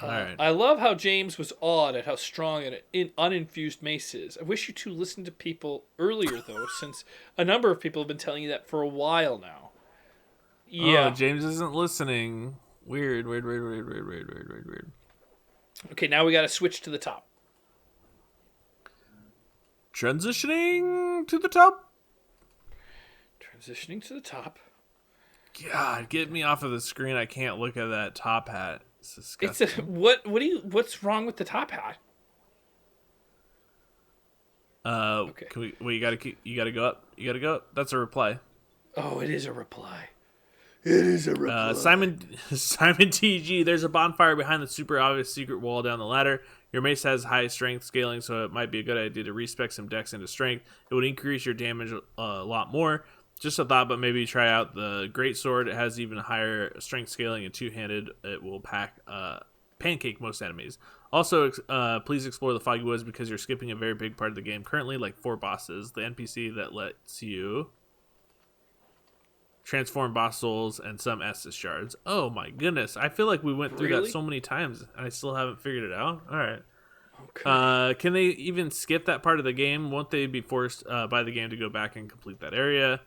All right. I love how James was awed at how strong an uninfused mace is. I wish you two listened to people earlier, though, since a number of people have been telling you that for a while now. Yeah. Oh, James isn't listening. Weird. Okay, now we got to switch to the top. Transitioning to the top. God, get me off of the screen. I can't look at that top hat. It's disgusting. What's wrong with the top hat? Okay. You gotta go up. That's a reply. Oh, it is a reply. Simon TG, there's a bonfire behind the super obvious secret wall down the ladder. Your mace has high strength scaling, so it might be a good idea to respec some dex into strength. It would increase your damage a lot more. Just a thought, but maybe try out the greatsword. It has even higher strength scaling and two-handed. It will pancake most enemies. Also, please explore the Foggy Woods because you're skipping a very big part of the game currently, like 4 bosses. The NPC that lets you transform boss souls and some Estus shards. Oh my goodness. I feel like we went through that so many times and I still haven't figured it out. All right. Okay. Can they even skip that part of the game? Won't they be forced by the game to go back and complete that area?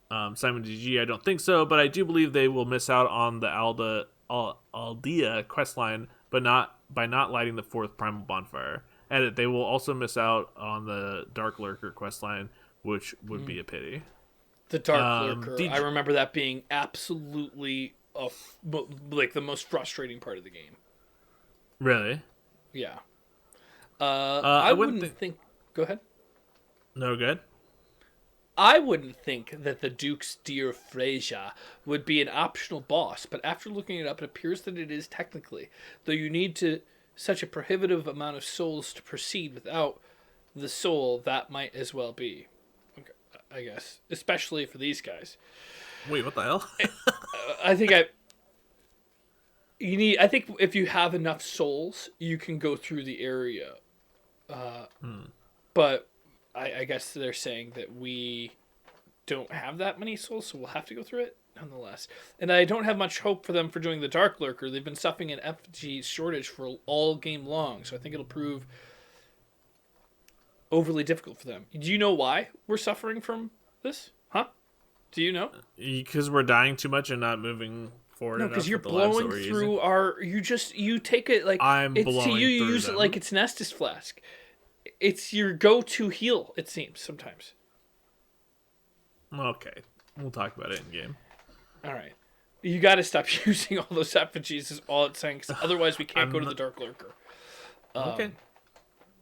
Simon DG, I don't think so, but I do believe they will miss out on the Aldea questline, but not by not lighting the 4th primal bonfire. Edit, they will also miss out on the Dark Lurker questline, which would be a pity. The Dark Lurker. I remember that being absolutely like the most frustrating part of the game. Really? Yeah. I wouldn't think. Go ahead. No good. I wouldn't think that the Duke's Dear Freyja would be an optional boss, but after looking it up, it appears that it is technically, though you need to such a prohibitive amount of souls to proceed without the soul, that might as well be. Okay, I guess, especially for these guys. Wait, what the hell? I think I think if you have enough souls, you can go through the area. But I guess they're saying that we don't have that many souls, so we'll have to go through it nonetheless. And I don't have much hope for them for doing the Dark Lurker. They've been suffering an FG shortage for all game long, so I think it'll prove overly difficult for them. Do you know why we're suffering from this? Huh? Do you know? Because we're dying too much and not moving forward. No, because you're blowing through our. You take it like I'm it's blowing to you. You through use them. it like it's an Estus flask. It's your go-to heal. It seems sometimes. Okay, we'll talk about it in game. All right, you got to stop using all those effigies. Is all it's saying. 'Cause otherwise, we can't go to the Dark Lurker. Okay.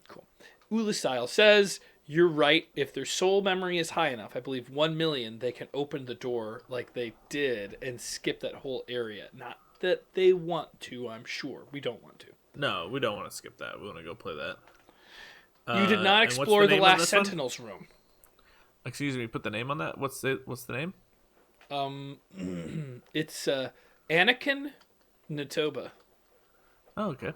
Cool. Ulisile says, you're right. If their soul memory is high enough, I believe 1 million, they can open the door like they did and skip that whole area. Not that they want to, I'm sure. We don't want to. No, we don't want to skip that. We want to go play that. You did not and what's explore the name of last this one? Sentinel's room. Excuse me, put the name on that. What's the name? It's Anakin Natoba. Oh, okay.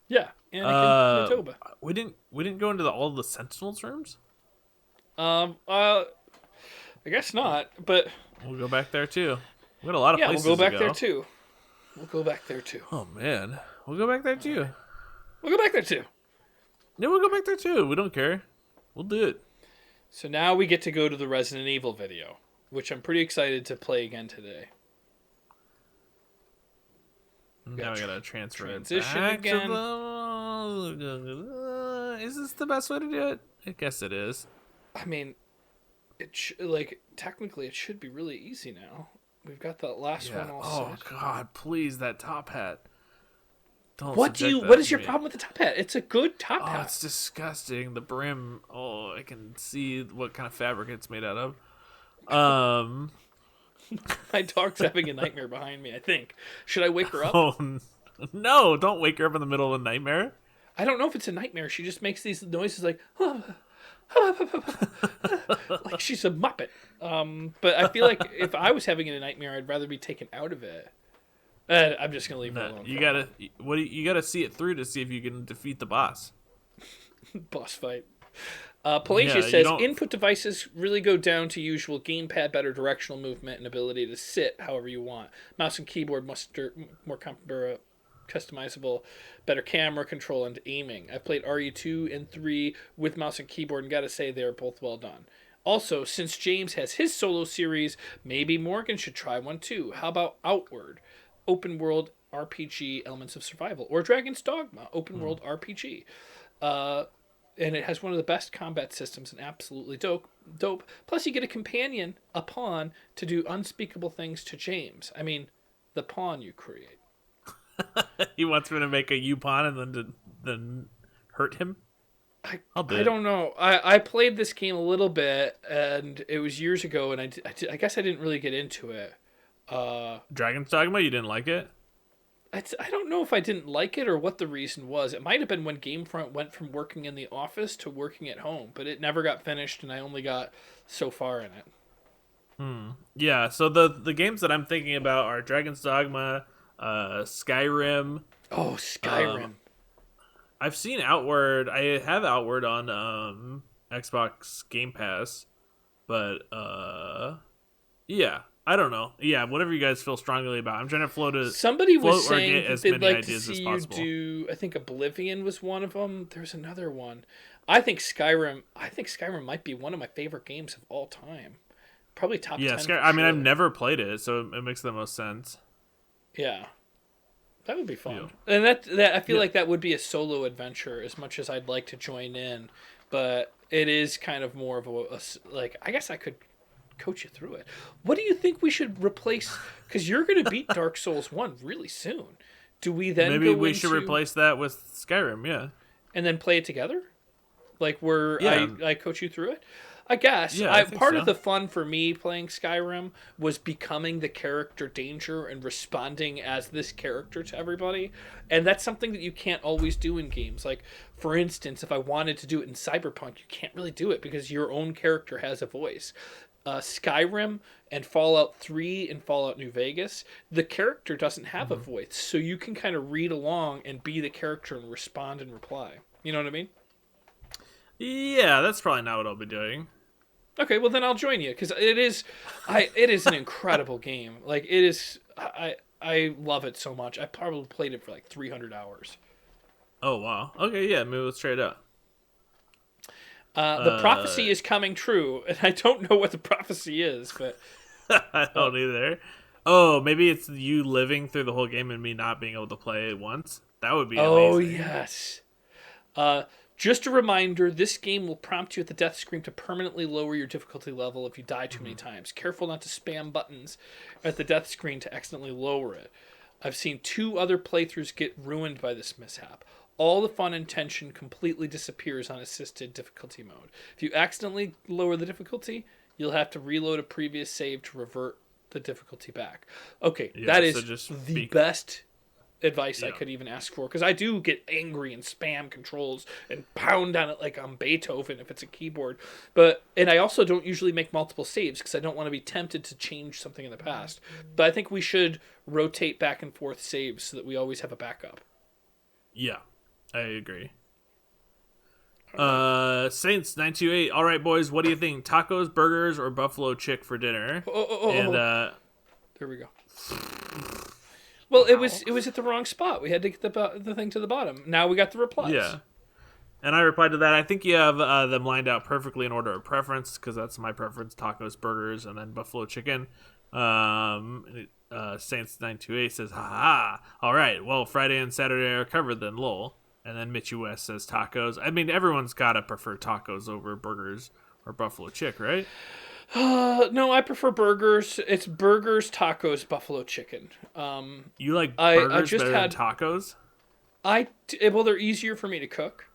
Yeah, Anakin Natoba. We didn't go into all the Sentinels rooms. I guess not, but We'll go back there too. We got a lot of yeah, places we'll go back to go. there too. We'll go back there too. Oh man, we'll go back there too. We'll go back there too. Yeah, we'll go back there too. We don't care. We'll do it. So now we get to go to the Resident Evil video, which I'm pretty excited to play again today. Now we gotta transfer transition it back again. to the... Is this the best way to do it? I guess it is. I mean, technically it should be really easy now. We've got that last one all Oh set. God, please, that top hat. Don't What subject that what is to your me. problem with the top hat? It's a good top Oh, hat. it's disgusting. The brim. Oh, I can see what kind of fabric it's made out of. My dog's having a nightmare behind me, I think. Should I wake her up? Oh no! Don't wake her up in the middle of a nightmare. I don't know if it's a nightmare. She just makes these noises like like she's a muppet. But I feel like if I was having a nightmare, I'd rather be taken out of it. I'm just gonna leave her alone. You gotta you gotta see it through to see if you can defeat the boss. Boss fight. Pelagia you says don't- input devices really go down to usual gamepad, better directional movement, and ability to sit however you want. Mouse and keyboard more customizable, better camera control and aiming. I've played RE2 and 3 with mouse and keyboard and gotta say they're both well done. Also, since James has his solo series, maybe Morgan should try one too. How about Outward? Open world RPG, elements of survival, or Dragon's Dogma, open world RPG. And it has one of the best combat systems and absolutely dope. Plus, you get a companion, a pawn, to do unspeakable things to James. I mean, the pawn you create. He wants me to make a U-pawn and then hurt him. I'll do I it. don't know. I played this game a little bit, and it was years ago, and I guess I didn't really get into it. Dragon's Dogma, you didn't like it? I don't know if I didn't like it or what the reason was. It might have been when GameFront went from working in the office to working at home, but it never got finished, and I only got so far in it. Yeah, so the games that I'm thinking about are Dragon's Dogma, Skyrim. Oh, Skyrim. I've seen Outward. I have Outward on Xbox Game Pass, but yeah, I don't know. Yeah, whatever you guys feel strongly about. I'm trying to Somebody was float or saying get that as they'd many like to ideas as see you possible. do. I think Oblivion was one of them. There's another one. I think Skyrim might be one of my favorite games of all time. Probably top 10. for I mean, I've sure. never played it, so it makes the most sense. Yeah. That would be fun. Yeah. And that I feel like that would be a solo adventure as much as I'd like to join in, but it is kind of more of like I guess I could coach you through it. What do you think we should replace, cuz you're going to beat Dark Souls 1 really soon. Do we then Maybe go we should into- replace that with Skyrim, yeah. and then play it together? like where Yeah. I coach you through it? I guess. Yeah, I think Part so. of the fun for me playing Skyrim was becoming the character Danger and responding as this character to everybody. And that's something that you can't always do in games. Like, for instance, if I wanted to do it in Cyberpunk, you can't really do it because your own character has a voice. Skyrim and Fallout 3 and Fallout New Vegas, the character doesn't have a voice. So you can kind of read along and be the character and respond and reply. You know what I mean? Yeah, that's probably not what I'll be doing. Okay, well then I'll join you because it is an incredible game. Like it is, I love it so much. I probably played it for like 300 hours. Oh wow. Okay, yeah, maybe let's try it out. The prophecy is coming true, and I don't know what the prophecy is, but I don't either. Oh, maybe it's you living through the whole game and me not being able to play it once. That would be amazing. oh yes. Just a reminder, this game will prompt you at the death screen to permanently lower your difficulty level if you die too many times. Careful not to spam buttons at the death screen to accidentally lower it. I've seen 2 other playthroughs get ruined by this mishap. All the fun and tension completely disappears on assisted difficulty mode. If you accidentally lower the difficulty, you'll have to reload a previous save to revert the difficulty back. Okay, Yeah, that so is just the be- best advice I Yeah. could even ask for, because I do get angry and spam controls and pound on it like I'm Beethoven if it's a keyboard. And I also don't usually make multiple saves because I don't want to be tempted to change something in the past. But I think we should rotate back and forth saves so that we always have a backup. Yeah, I agree. Saints 928. All right, boys, what do you think? Tacos, burgers, or buffalo chick for dinner? And there we go. Well, it was at the wrong spot. We had to get the thing to the bottom. Now we got the replies. yeah. And I replied to that. I think you have them lined out perfectly in order of preference because that's my preference: tacos, burgers, and then buffalo chicken. Saints 928 says, "Ha ha! All right, well, Friday and Saturday are covered then, lol." And then Mitchy West says tacos. I mean, everyone's gotta prefer tacos over burgers or buffalo chick, right? No, I prefer burgers. It's burgers, tacos, buffalo chicken. You like I burgers just better had- than tacos? Well, they're easier for me to cook.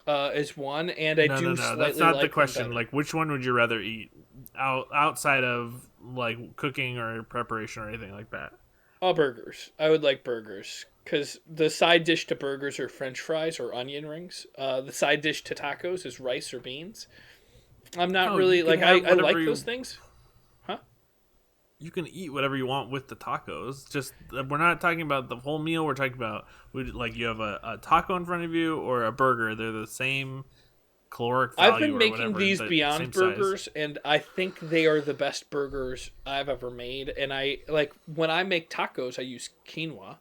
Is one, and I do No. slightly That's not like the them question. better. Like, which one would you rather eat outside of like cooking or preparation or anything like that? Burgers. I would like burgers because the side dish to burgers are French fries or onion rings. The side dish to tacos is rice or beans. I'm not really you can like have I like whatever those things. You can eat whatever you want with the tacos. Just we're not talking about the whole meal. We're talking about like you have a taco in front of you or a burger. They're the same caloric value. I've been or making whatever, these the Beyond same Burgers, size. and I think they are the best burgers I've ever made. And I like when I make tacos, I use quinoa,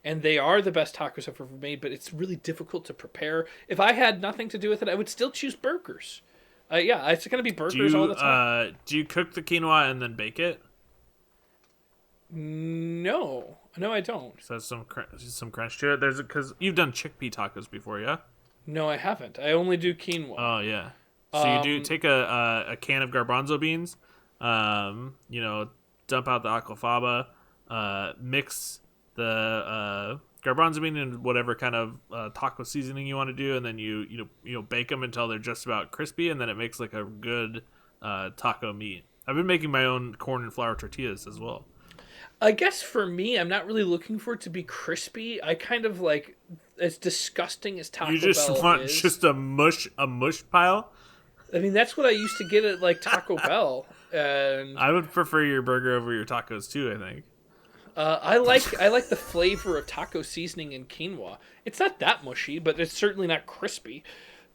and they are the best tacos I've ever made. But it's really difficult to prepare. If I had nothing to do with it, I would still choose burgers. Yeah, it's going to be burgers all the time. Do you cook the quinoa and then bake it? No, I don't. So that's some crunch to it. There's because you've done chickpea tacos before, yeah? No, I haven't. I only do quinoa. Oh yeah. So you do take a can of garbanzo beans, dump out the aquafaba, mix the garbanzo bean and whatever kind of taco seasoning you want to do, and then you bake them until they're just about crispy, and then it makes like a good taco meat. I've been making my own corn and flour tortillas as well. I guess for me, I'm not really looking for it to be crispy. I kind of like as disgusting as Taco You just Bell want is. just a mush pile. I mean, that's what I used to get at like Taco Bell, and I would prefer your burger over your tacos too. I think. I like the flavor of taco seasoning in quinoa. It's not that mushy, but it's certainly not crispy.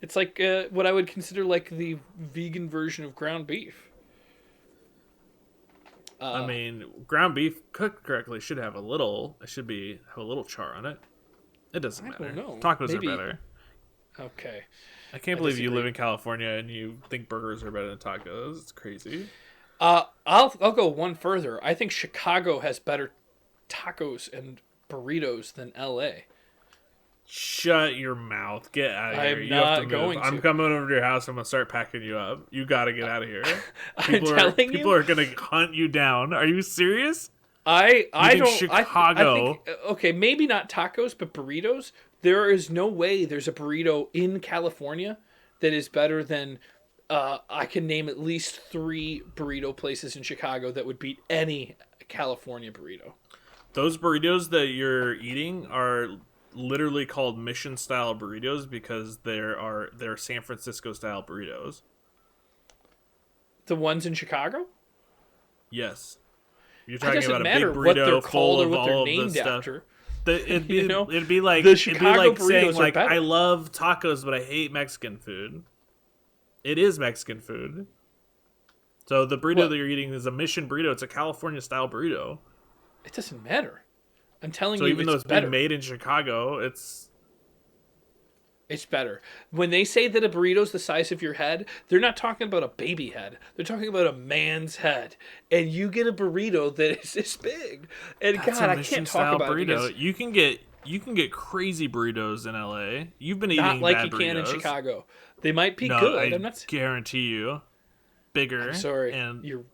It's like what I would consider like the vegan version of ground beef. I mean, ground beef cooked correctly should have a little. It should have a little char on it. It doesn't matter. don't know. Tacos Maybe- are better. Okay. I can't believe you disagree. live in California and you think burgers are better than tacos. It's crazy. I'll go one further. I think Chicago has better tacos and burritos than L.A. Shut your mouth. Get out of here. I'm You have not to move. going to. I'm coming over to your house. I'm gonna start packing you up. You got to get out of here. I'm telling you. People are gonna hunt you down. Are you serious? I think don't. Chicago- I think, okay, maybe not tacos, but burritos. There is no way there's a burrito in California that is better than I can name at least 3 burrito places in Chicago that would beat any California burrito. Those burritos that you're eating are literally called mission style burritos because they're San Francisco style burritos. The ones in Chicago? Yes. You're It talking doesn't about a big matter what they're burrito called full or of what they're all of the named stuff. after. It'd be You know? it'd be like The Chicago saying burritos are like better. I love tacos but I hate Mexican food. It is Mexican food. So the burrito What? that you're eating is a mission burrito. It's a California style burrito. It doesn't matter. I'm telling So you, even though it's better. being made in Chicago, it's better. When they say that a burrito's the size of your head, they're not talking about a baby head. They're talking about a man's head. And you get a burrito that is this big. And that's God, a I mission can't style talk about it burrito. because You can get crazy burritos in LA. You've been eating not like bad you can in burritos. Chicago. They might be No, good. I I'm not guarantee you, bigger. I'm sorry. And You're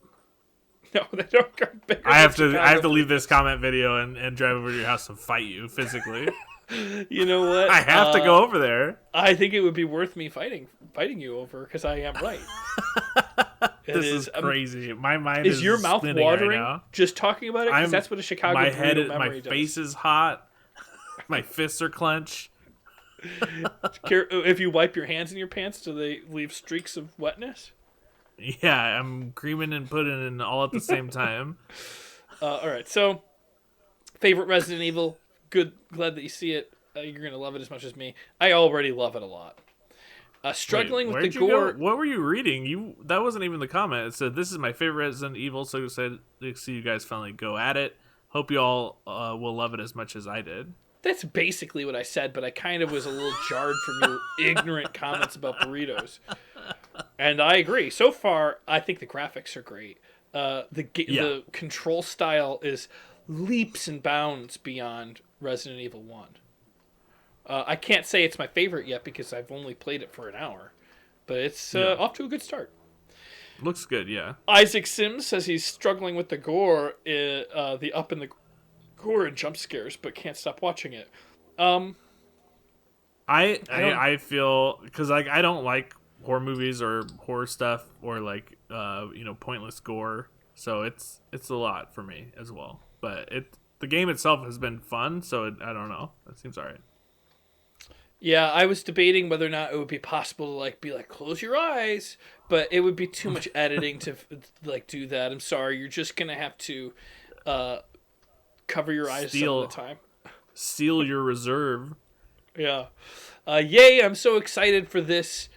No, they don't go bigger. I have than to I have to Chicago. leave this comment video and drive over to your house and fight you physically. You know what? I have to go over there. I think it would be worth me fighting you over because I am right. This is crazy. My mind Is your mouth spinning watering right now. just talking about it? Because that's what a Chicago my burrito head, memory my does. face is hot. My fists are clenched. If you wipe your hands in your pants, do they leave streaks of wetness? Yeah, I'm creaming and pudding all at the same time. All right, so favorite Resident Evil. Good, glad that you see it. You're gonna love it as much as me. I already love it a lot. Struggling Wait, with where'd the you gore. go? What were you reading? That wasn't even the comment. It said, "This is my favorite Resident Evil." So excited to see you guys finally go at it. Hope you all will love it as much as I did. That's basically what I said, but I kind of was a little jarred from your ignorant comments about burritos. And I agree. So far, I think the graphics are great. The control style is leaps and bounds beyond Resident Evil 1. I can't say it's my favorite yet because I've only played it for an hour, but it's off to a good start. Looks good, yeah. Isaac Sims says he's struggling with the gore, the up in the gore and jump scares, but can't stop watching it. I feel because like I don't like horror movies or horror stuff or like pointless gore, so it's a lot for me as well. But the game itself has been fun, so I don't know. It seems alright. Yeah, I was debating whether or not it would be possible to be like close your eyes, but it would be too much editing to do that. I'm sorry, you're just gonna have to cover your eyes some of the time. Seal your reserve. Yeah. Yay, I'm so excited for this.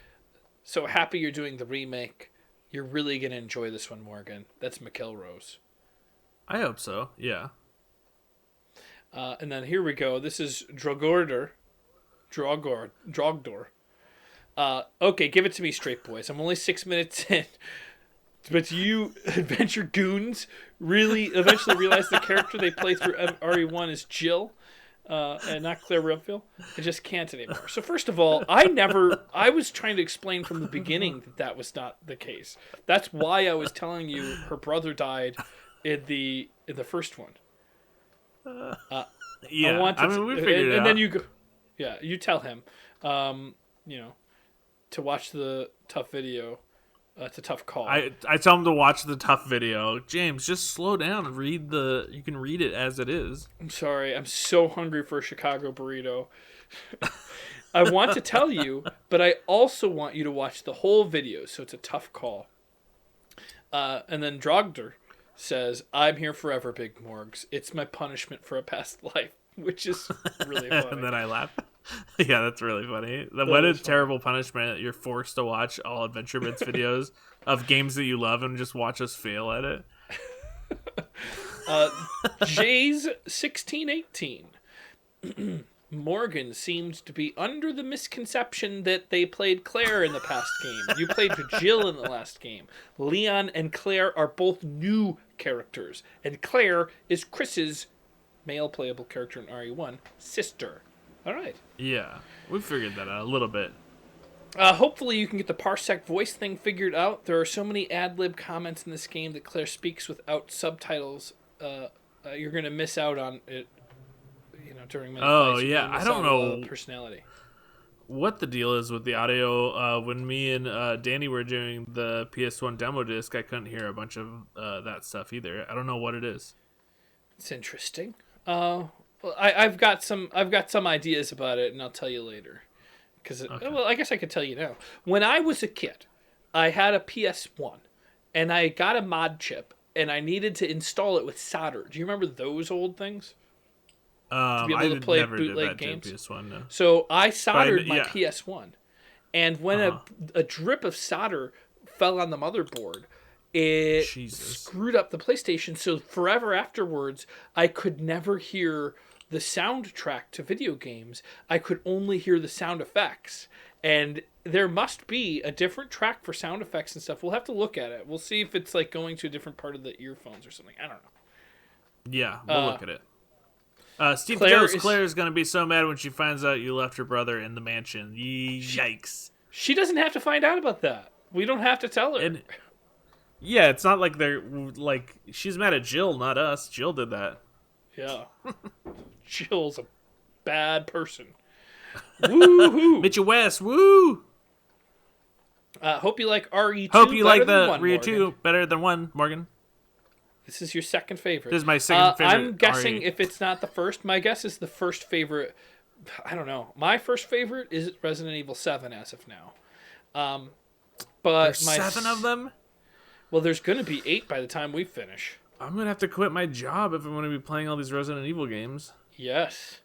So happy you're doing the remake. You're really gonna enjoy this one, Morgan. That's McElrose. I hope so. Yeah. And then here we go. This is Drogdor. Okay, give it to me straight, boys. I'm only 6 minutes in. But you adventure goons really eventually realize the character they play through RE1 is Jill, and not Claire Redfield. I just can't anymore. So first of all, I was trying to explain from the beginning that was not the case. That's why I was telling you her brother died in the first one. Yeah, I mean, we figured it out. And then you go, yeah, you tell him, to watch the tough video. It's a tough call. I tell him to watch the tough video. James, just slow down and you can read it as it is. I'm sorry. I'm so hungry for a Chicago burrito. I want to tell you, but I also want you to watch the whole video, so it's a tough call. And then Drogdor says, "I'm here forever, Big Morgs. It's my punishment for a past life," which is really funny. And then I laugh. Yeah, that's really funny. What a terrible punishment. You're forced to watch all Adventure Bits videos of games that you love and just watch us fail at it. Jay's 1618. Morgan seemed to be under the misconception that they played Claire in the past game. You played Jill in the last game. Leon and Claire are both new characters, and Claire is Chris's male playable character in RE1 sister. All right. Yeah, we figured that out a little bit. Hopefully you can get the Parsec voice thing figured out. There are so many ad-lib comments in this game that Claire speaks without subtitles. You're going to miss out on it, during minute Oh, fights. yeah, I don't know. Personality. what the deal is with the audio. When me and Danny were doing the PS1 demo disc, I couldn't hear a bunch of that stuff either. I don't know what it is. It's interesting. Well, I've got some ideas about it, and I'll tell you later. Because well, I guess I could tell you now. When I was a kid, I had a PS1, and I got a mod chip, and I needed to install it with solder. Do you remember those old things? To be able to play bootleg games. PS1, no. So I soldered my PS1, and when a drip of solder fell on the motherboard, it screwed up the PlayStation. So forever afterwards, I could never hear the soundtrack to video games. I could only hear the sound effects. And there must be a different track for sound effects and stuff. We'll have to look at it. We'll see if it's like going to a different part of the earphones or something. I don't know. Yeah, we'll look at it. Steve Claire's going to be so mad when she finds out you left her brother in the mansion. Yikes. She doesn't have to find out about that. We don't have to tell her. Yeah, it's not like they're like she's mad at Jill, not us. Jill did that. Yeah. Jill's a bad person. Woo-hoo! Mitchell West, woo! Hope you like RE2. Hope you like the RE2 better than 1, Morgan. This is your second favorite. This is my second favorite. I'm guessing if it's not the first. My guess is the first favorite. I don't know. My first favorite is Resident Evil 7 as of now. But there's 7 of them? Well, there's going to be 8 by the time we finish. I'm going to have to quit my job if I'm going to be playing all these Resident Evil games. Yes.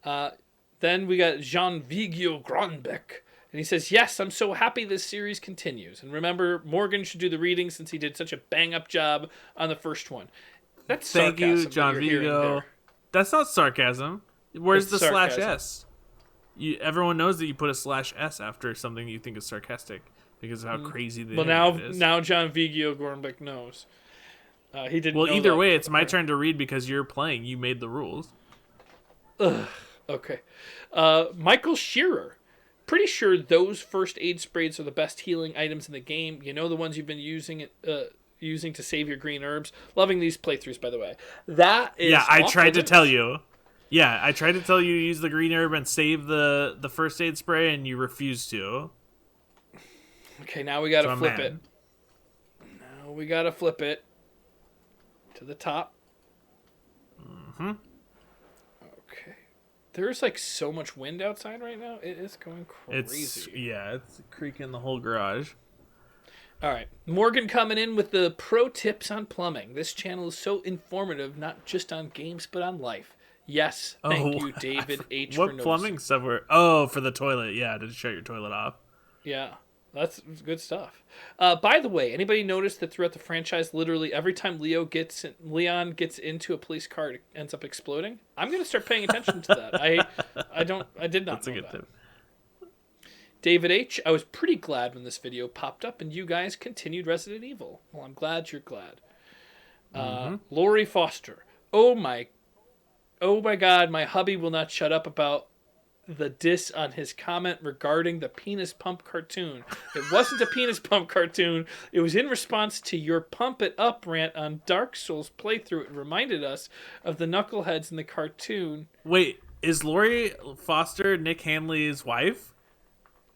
Then we got Jean Vigio Grandbec. And he says, yes, I'm so happy this series continues. And remember, Morgan should do the reading since he did such a bang-up job on the first one. That's Thank sarcasm. you, John Vigo. That's not sarcasm. Where's the /S? Everyone knows that you put a /S after something you think is sarcastic because of how crazy the internet is. Now John Vigio Gornbeck knows. He didn't. Well, know either that way, it's my turn to read because you're playing. You made the rules. Ugh. Okay. Michael Shearer. Pretty sure those first aid sprays are the best healing items in the game. You know, the ones you've been using to save your green herbs. Loving these playthroughs, by the way. That is. Yeah, I tried to tell you. Yeah, I tried to tell you to use the green herb and save the first aid spray, and you refused to. Okay, now we gotta flip it. Now we gotta flip it to the top. Mm-hmm. Okay. There's like so much wind outside right now. It is going crazy. It's creaking the whole garage. All right. Morgan coming in with the pro tips on plumbing. This channel is so informative, not just on games, but on life. Yes. Thank you, David H. What plumbing stuff were... Oh, for the toilet. Yeah, to shut your toilet off. Yeah. That's good stuff. By the way, anybody notice that throughout the franchise, literally every time Leon gets into a police car, it ends up exploding? I'm going to start paying attention to that. I did not know that. Tip. David H., I was pretty glad when this video popped up and you guys continued Resident Evil. Well, I'm glad you're glad. Lori Foster. Oh my God, my hubby will not shut up about the diss on his comment regarding the penis pump cartoon. It wasn't a penis pump cartoon. It was in response to your pump it up rant on Dark Souls playthrough. It reminded us of the knuckleheads in the cartoon. Wait, is Lori Foster Nick Hanley's wife?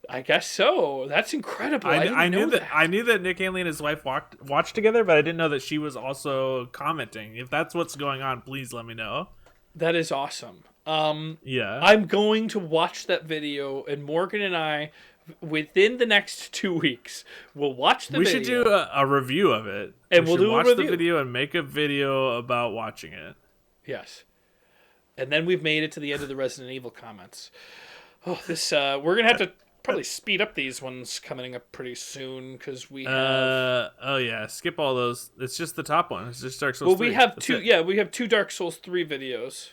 I guess so. That's incredible. I knew that. I knew that Nick Hanley and his wife watched together, but I didn't know that she was also commenting. If that's what's going on, please let me know. That is awesome. Yeah. I'm going to watch that video, and Morgan and I, within the next 2 weeks, will watch the video. We should do a review of it. And we'll do a review. Watch the video and make a video about watching it. Yes. And then we've made it to the end of the Resident Evil comments. Oh, this we're going to have to probably speed up these ones coming up pretty soon because we have... oh, yeah. Skip all those. It's just the top one. It's just Dark Souls 3. Well, we have two... Yeah, we have 2 Dark Souls 3 videos.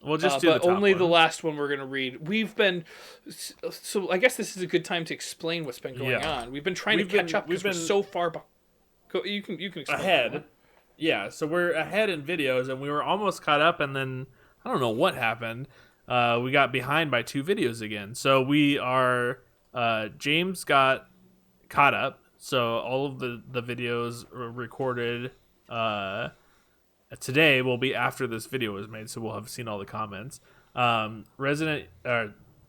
We'll just do the top one. But only the last one we're going to read. We've been... So I guess this is a good time to explain what's been going on. We've been trying to catch up because we're so far... You can explain. Ahead. Yeah, so we're ahead in videos, and we were almost caught up, and then... I don't know what happened. We got behind by 2 videos again. So we are... James got caught up. So all of the videos recorded... today will be after this video was made, so we'll have seen all the comments.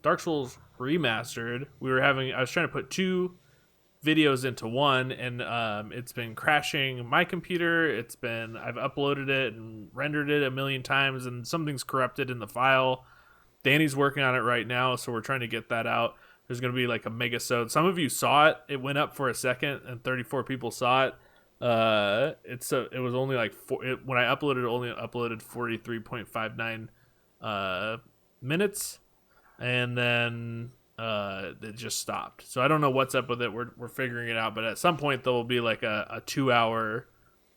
Dark Souls Remastered. I was trying to put 2 videos into one, and it's been crashing my computer. I've uploaded it and rendered it a million times, and something's corrupted in the file. Danny's working on it right now, so we're trying to get that out. There's going to be like a megasode. Some of you saw it. It went up for a second, and 34 people saw it. It was only like when I uploaded, it only uploaded 43.59 minutes, and then it just stopped. So I don't know what's up with it. We're figuring it out, but at some point there will be like a 2-hour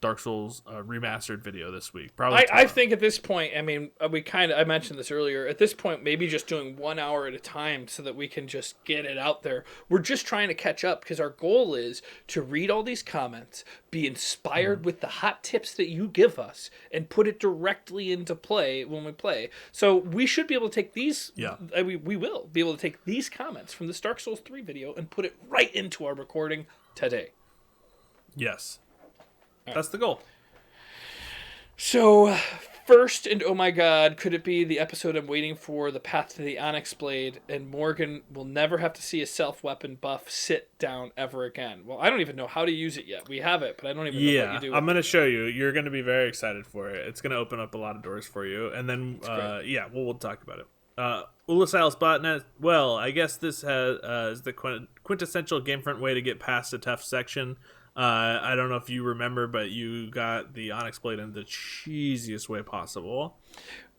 Dark Souls remastered video this week. Probably. I think at this point, I mean, I mentioned this earlier. At this point, maybe just doing 1 hour at a time so that we can just get it out there. We're just trying to catch up because our goal is to read all these comments, be inspired with the hot tips that you give us, and put it directly into play when we play. So we should be able to take these. Yeah. We will be able to take these comments from this Dark Souls 3 video and put it right into our recording today. Yes. That's the goal. So, first, and oh my god, could it be the episode I'm waiting for, The Path to the Onyx Blade, and Morgan will never have to see a self-weapon buff sit down ever again. Well, I don't even know how to use it yet. We have it, but I don't even know what you do. I'm going to show you. You're going to be very excited for it. It's going to open up a lot of doors for you. And then, we'll talk about it. Ulasilus Botnet, well, I guess this is the quintessential GameFront way to get past a tough section. I don't know if you remember, but you got the Onyx Blade in the cheesiest way possible.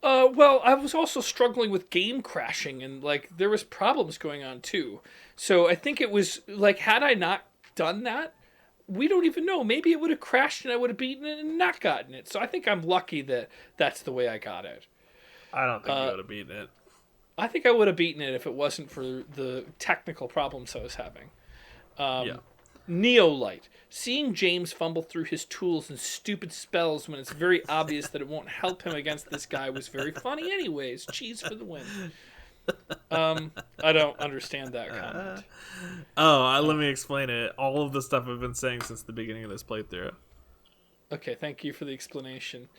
Well, I was also struggling with game crashing, and like there was problems going on too. So I think it was like, had I not done that, we don't even know. Maybe it would have crashed and I would have beaten it and not gotten it. So I think I'm lucky that that's the way I got it. I don't think you would have beaten it. I think I would have beaten it if it wasn't for the technical problems I was having. Neolite. Seeing James fumble through his tools and stupid spells when it's very obvious that it won't help him against this guy was very funny anyways. Cheese for the win. I don't understand that comment. Let me explain it. All of the stuff I've been saying since the beginning of this playthrough. Okay, thank you for the explanation.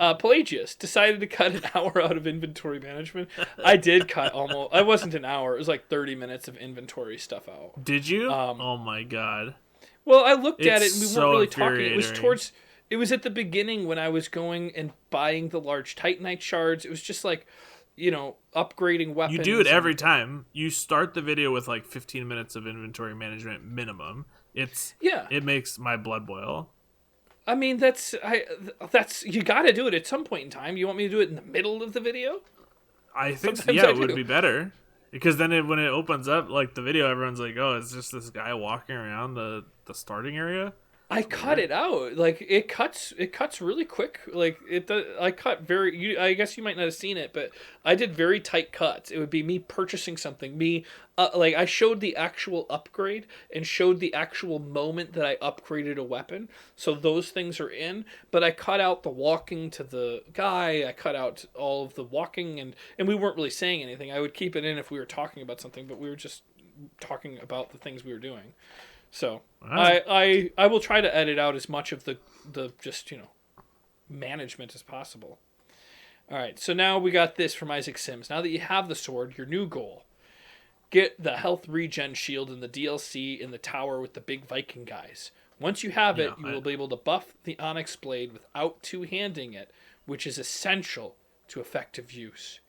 Pelagius decided to cut an hour out of inventory management. I did cut almost. I wasn't an hour. It was like 30 minutes of inventory stuff out. Did you? Oh my god. Well, I looked at it and we so weren't really talking. It was at the beginning when I was going and buying the large Titanite shards. It was just like, upgrading weapons. You do it every time. You start the video with like 15 minutes of inventory management minimum. It makes my blood boil. I mean, that's you got to do it at some point in time. You want me to do it in the middle of the video? I think it would be better. Because then when it opens up, like, the video, everyone's like, oh, it's just this guy walking around the starting area? I cut it out. Like, it cuts really quick. Like, I cut I guess you might not have seen it, but I did very tight cuts. It would be me purchasing something. I showed the actual upgrade and showed the actual moment that I upgraded a weapon. So those things are in, but I cut out the walking to the guy. I cut out all of the walking, and we weren't really saying anything. I would keep it in if we were talking about something, but we were just talking about the things we were doing. So I will try to edit out as much of the just management as possible. All right, so now we got this from Isaac Sims. Now that you have the sword, your new goal: get the health regen shield in the DLC in the tower with the big Viking guys. Once you have it, you will be able to buff the Onyx Blade without two-handing it, which is essential to effective use.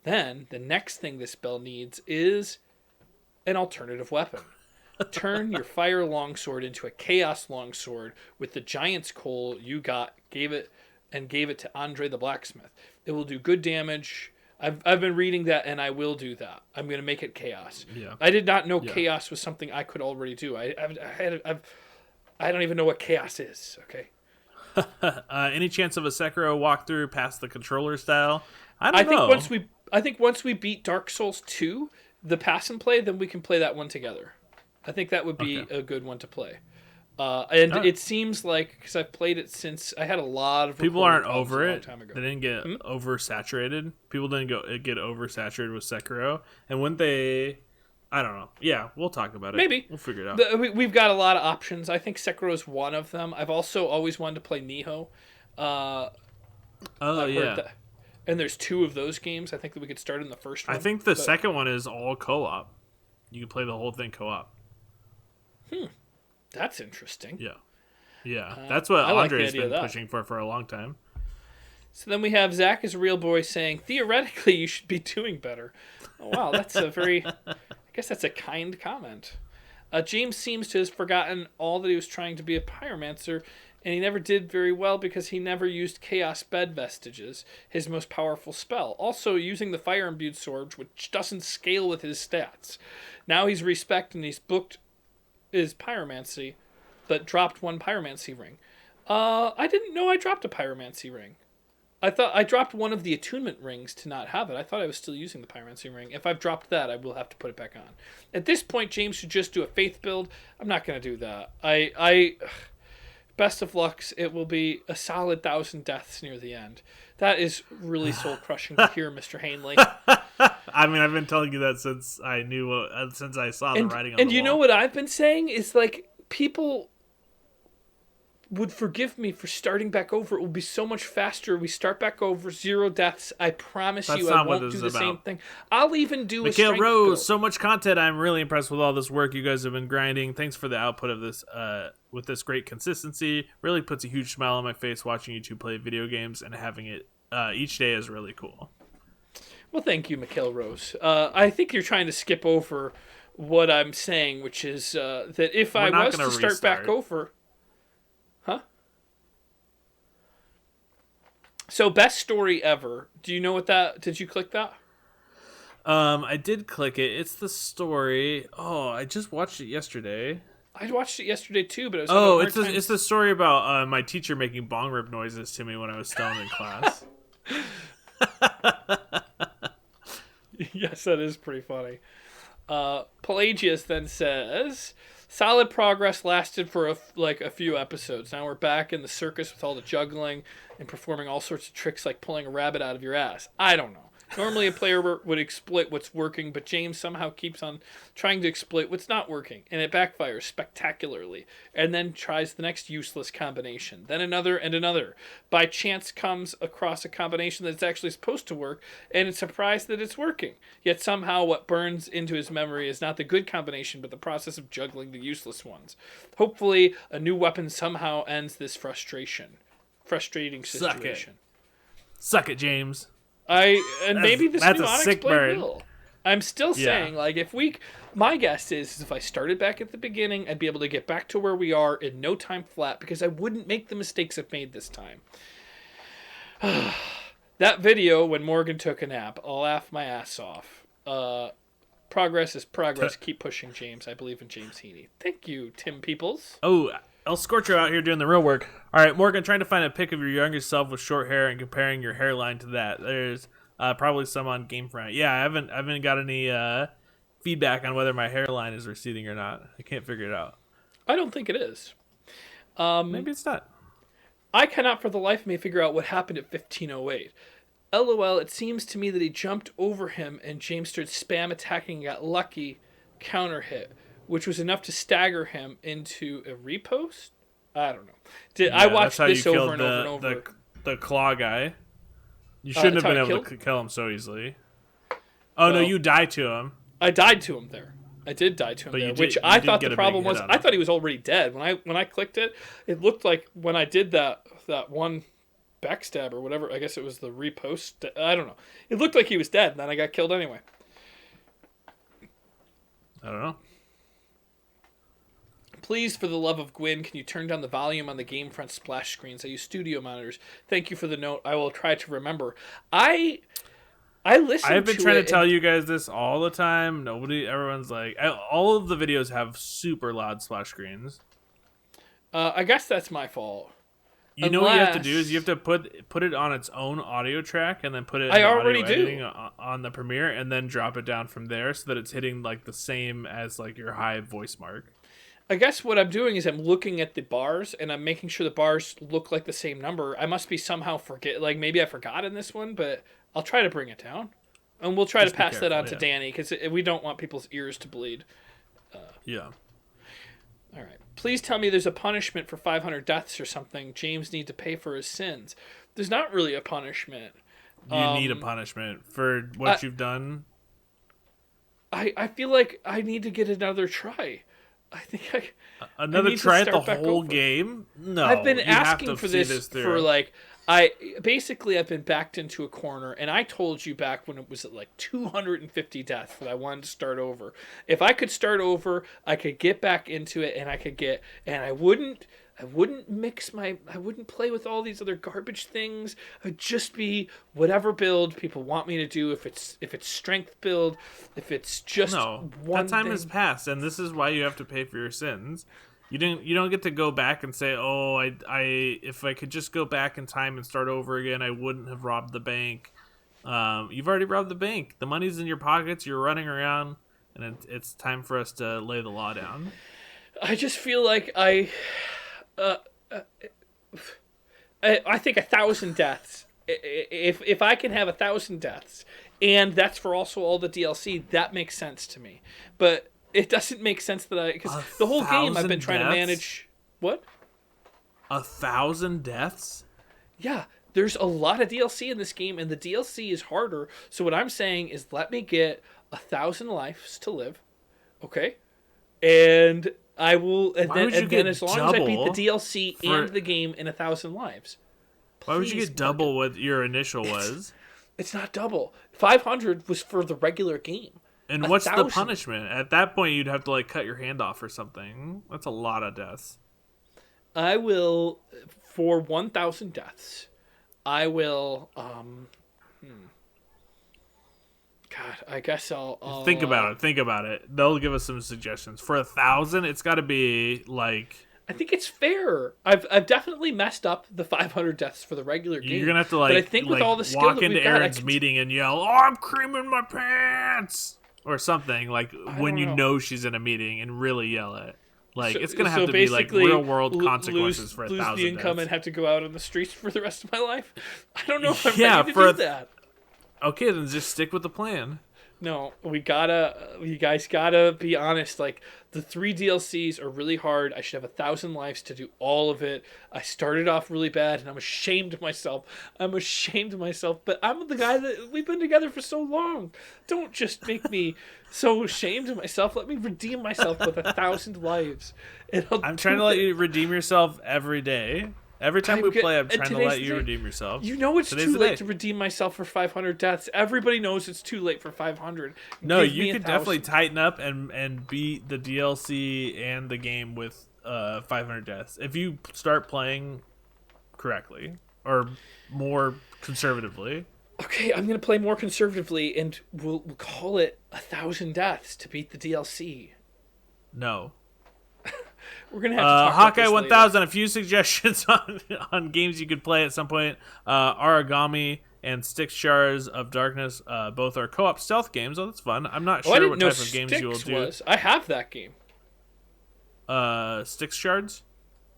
Then the next thing this spell needs is an alternative weapon. Turn your fire longsword into a chaos longsword with the giant's coal you gave it to Andre the blacksmith. It will do good damage. I've been reading that, and I will do that. I'm going to make it chaos. Yeah. I did not know chaos was something I could already do. I don't even know what chaos is. Okay. Any chance of a Sekiro walkthrough past the controller style? I think once we beat Dark Souls 2, the pass and play, then we can play that one together. I think that would be a good one to play. It seems like, because I've played it since, I had a lot of people aren't over it. They didn't get oversaturated. People didn't get oversaturated with Sekiro. And when they, I don't know. Yeah, we'll talk about it. Maybe. We'll figure it out. We've got a lot of options. I think Sekiro is one of them. I've also always wanted to play Nioh. and there's 2 of those games. I think that we could start in the first one. I think the second one is all co-op. You can play the whole thing co-op. That's interesting. Yeah. That's what I like the Andre's idea of been that. pushing for a long time. So then we have Zach is a real boy saying, theoretically, you should be doing better. Oh, wow, that's a very, I guess that's a kind comment. James seems to have forgotten all that he was trying to be a pyromancer, and he never did very well because he never used Chaos Bed Vestiges, his most powerful spell. Also, using the Fire Imbued Sword, which doesn't scale with his stats. Now he's respected and he's booked his pyromancy, but dropped 1 pyromancy ring. I didn't know I dropped a pyromancy ring. I thought I dropped one of the attunement rings to not have it. I thought I was still using the pyromancy ring. If I've dropped that, I will have to put it back on. At this point, James should just do a faith build. I'm not going to do that. Best of lucks. It will be a solid 1,000 deaths near the end. That is really soul crushing to hear, Mr. Hanley. I mean, I've been telling you that since I saw the writing on the wall. And you know what I've been saying is like people would forgive me for starting back over. It will be so much faster. We start back over, 0 deaths. I promise you I won't do the same thing. I'll even do a strength Rose, build. so much content. I'm really impressed with all this work you guys have been grinding. Thanks for the output of this with this great consistency. Really puts a huge smile on my face watching you two play video games, and having it each day is really cool. Well, thank you, Mikhail Rose. I think you're trying to skip over what I'm saying, which is that if I was to start back over... Huh? So, best story ever. Do you know what that... Did you click that? I did click it. It's the story... Oh, I just watched it yesterday. I watched it yesterday, too, but I was it's the story about my teacher making bong rip noises to me when I was stoned in class. Yes, that is pretty funny. Pelagius then says... Solid progress lasted for a few episodes. Now we're back in the circus with all the juggling and performing all sorts of tricks like pulling a rabbit out of your ass. I don't know. Normally a player would exploit what's working, but James somehow keeps on trying to exploit what's not working, and it backfires spectacularly, and then tries the next useless combination, then another and another. By chance comes across a combination that's actually supposed to work, and is surprised that it's working. Yet somehow what burns into his memory is not the good combination, but the process of juggling the useless ones. Hopefully, a new weapon somehow ends this frustrating situation. Suck it, James. Maybe this that's new a Onyx sick Blade burn. will. I'm still saying, like, my guess is if I started back at the beginning, I'd be able to get back to where we are in no time flat, because I wouldn't make the mistakes I've made this time. That video when Morgan took a nap, I'll laugh my ass off. Progress is progress. Keep pushing, James. I believe in James Heaney. Thank you, Tim Peoples. Oh, El Scorcho out here doing the real work. All right, Morgan, trying to find a pic of your younger self with short hair and comparing your hairline to that. There's probably some on GameFront. Yeah, I haven't got any feedback on whether my hairline is receding or not. I can't figure it out. I don't think it is. Maybe it's not. I cannot for the life of me figure out what happened at 1508. LOL, it seems to me that he jumped over him and James started spam attacking and got lucky counter hit, which was enough to stagger him into a repost? I don't know. I watched this over and over and over. The claw guy. You shouldn't have been able to kill him so easily. Oh, no, you died to him. I died to him there. I did die to him there, which I thought the problem was. I thought he was already dead. When I clicked it, it looked like when I did that one backstab or whatever, I guess it was the repost. I don't know. It looked like he was dead, and then I got killed anyway. I don't know. Please, for the love of Gwyn, can you turn down the volume on the GameFront splash screens? I use studio monitors. Thank you for the note. I will try to remember. I listened to it. I've been trying to tell you guys this all the time. Everyone's like, all of the videos have super loud splash screens. I guess that's my fault. You know what you have to do is you have to put it on its own audio track and then put it. I already do on the Premiere and then drop it down from there so that it's hitting like the same as like your high voice mark. I guess what I'm doing is I'm looking at the bars and I'm making sure the bars look like the same number. I must be somehow maybe I forgot in this one, but I'll try to bring it down. And we'll try to pass that on to Danny because we don't want people's ears to bleed. Yeah. All right. Please tell me there's a punishment for 500 deaths or something. James needs to pay for his sins. There's not really a punishment. You need a punishment for what you've done. I feel like I need to get another try. I think Another need to try at the start back whole over. game? No, I've been you have asking to for see this through. for I've been backed into a corner, and I told you back when it was at like 250 deaths that I wanted to start over. If I could start over, I could get back into it, and I wouldn't I wouldn't play with all these other garbage things. I'd just be whatever build people want me to do. If it's strength build, if it's just one that time thing. has passed, and this is why you have to pay for your sins. You don't get to go back and say, "Oh, I if I could just go back in time and start over again, I wouldn't have robbed the bank." You've already robbed the bank. The money's in your pockets. You're running around, and it's time for us to lay the law down. I just feel like I think 1,000 deaths. If I can have 1,000 deaths, and that's for also all the DLC, that makes sense to me. But it doesn't make sense that because the whole game I've been trying to manage. What? 1,000 deaths? Yeah, there's a lot of DLC in this game, and the DLC is harder. So what I'm saying is, let me get 1,000 lives to live, okay, and I will. And then as long as I beat the DLC and the game in 1,000 lives. Why would you get double what your initial was? It's not double. 500 was for the regular game. And what's the punishment? At that point, you'd have to like cut your hand off or something. That's a lot of deaths. I will, for 1,000 deaths, I will. God, I guess I'll think about it. Think about it. They'll give us some suggestions. For 1,000, it's got to be like. I think it's fair. I've definitely messed up the 500 deaths for the regular game. You're gonna have to like. But I think with all the skill walk that into we've got, Aaron's meeting and yell, "Oh, I'm creaming my pants," or something like when you know she's in a meeting and really yell it. Like it's gonna have to be like real world consequences for 1,000 lose the income deaths. and have to go out on the streets for the rest of my life. I don't know if I'm ready to do that. Okay, then just stick with the plan. No, you guys gotta be honest. Like, the 3 DLCs are really hard. I should have 1,000 lives to do all of it. I started off really bad, and I'm ashamed of myself. But I'm the guy that we've been together for so long. Don't just make me so ashamed of myself. Let me redeem myself with 1,000 lives. I'm trying to let you redeem yourself every day. Every time we play, I'm trying to let you redeem yourself. You know it's too late to redeem myself for 500 deaths. Everybody knows it's too late for 500. No, you could definitely tighten up and beat the DLC and the game with 500 deaths. If you start playing correctly or more conservatively. Okay, I'm going to play more conservatively, and we'll call it 1,000 deaths to beat the DLC. No. We're gonna have to talk Hawkeye about 1000. A few suggestions on games you could play at some point. Origami and Styx Shards of Darkness. Both are co-op stealth games. Oh, that's fun. I'm not sure what type of games you will do. I have that game. Styx Shards.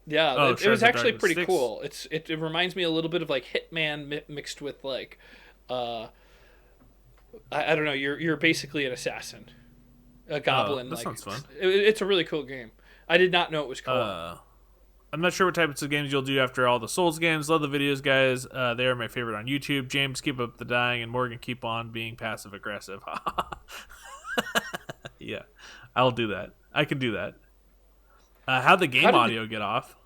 Yeah, it was actually pretty cool. It reminds me a little bit of like Hitman mixed with like, I don't know. You're basically an assassin, a goblin. That sounds fun. It's a really cool game. I did not know it was co-op. I'm not sure what types of games you'll do after all the Souls games. Love the videos, guys. They are my favorite on YouTube. James, keep up the dying, and Morgan, keep on being passive aggressive. Yeah, I'll do that. I can do that. How'd the game audio get off?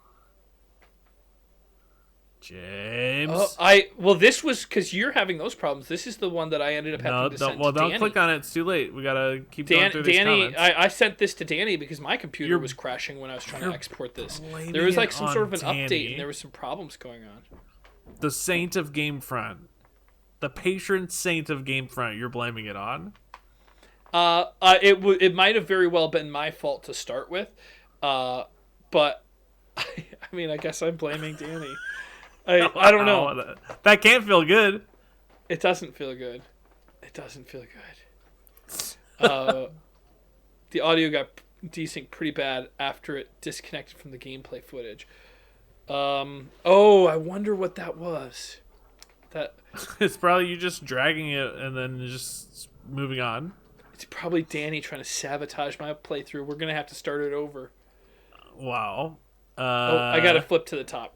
James. Well, this was because you're having those problems. This is the one that I ended up having to send to Danny. Don't click on it. It's too late. We gotta keep going through these comments. I sent this to Danny because my computer was crashing when I was trying to export this. There was like some sort of an update, and there was some problems going on. The saint of GameFront, the patron saint of GameFront. You're blaming it on? It might have very well been my fault to start with, but I mean, I guess I'm blaming Danny. I don't know. That can't feel good. It doesn't feel good. The audio got desynced pretty bad after it disconnected from the gameplay footage. I wonder what that was. It's probably you just dragging it and then just moving on. It's probably Danny trying to sabotage my playthrough. We're gonna have to start it over. Wow. I gotta flip to the top.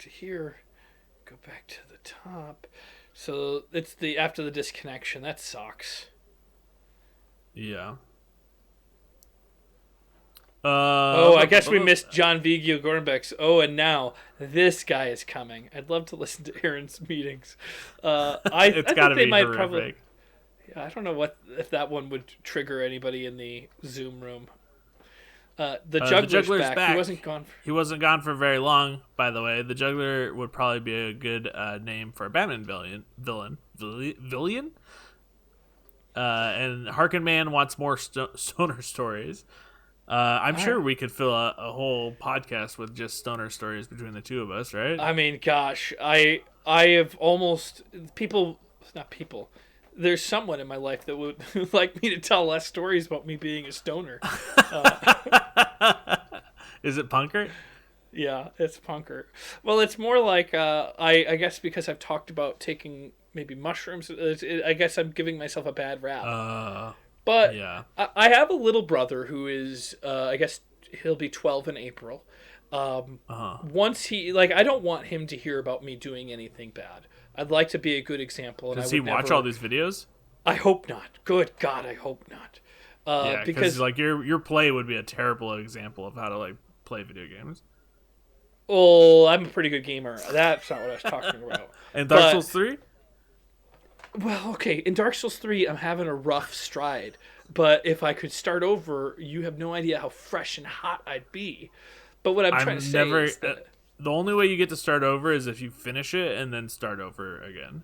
to here. Go back to the top. So it's the after the disconnection. That sucks. Yeah. I guess we missed John Vigio Gornbeck's. Oh, and now this guy is coming. I'd love to listen to Aaron's meetings. It's got to be horrific. I don't know if that one would trigger anybody in the Zoom room. The Juggler's back. He wasn't gone for very long, by the way. The Juggler would probably be a good name for a Batman villain. And Harkin Man wants more stoner stories. I'm sure we could fill a whole podcast with just stoner stories between the two of us, right? I mean, gosh, I have almost not people. There's someone in my life that would like me to tell less stories about me being a stoner. Is it Punker? Yeah, it's Punker. Well, it's more like I guess because I've talked about taking maybe mushrooms. I guess I'm giving myself a bad rap. But yeah. I have a little brother who is, I guess he'll be 12 in April. Once I don't want him to hear about me doing anything bad. I'd like to be a good example. Does he watch all these videos? I hope not. Good God, I hope not. Because like your play would be a terrible example of how to like play video games. Oh, I'm a pretty good gamer. That's not what I was talking about. And Dark Souls 3? Well, okay, in Dark Souls 3, I'm having a rough stride. But if I could start over, you have no idea how fresh and hot I'd be. But what I'm trying to say is that... The only way you get to start over is if you finish it and then start over again.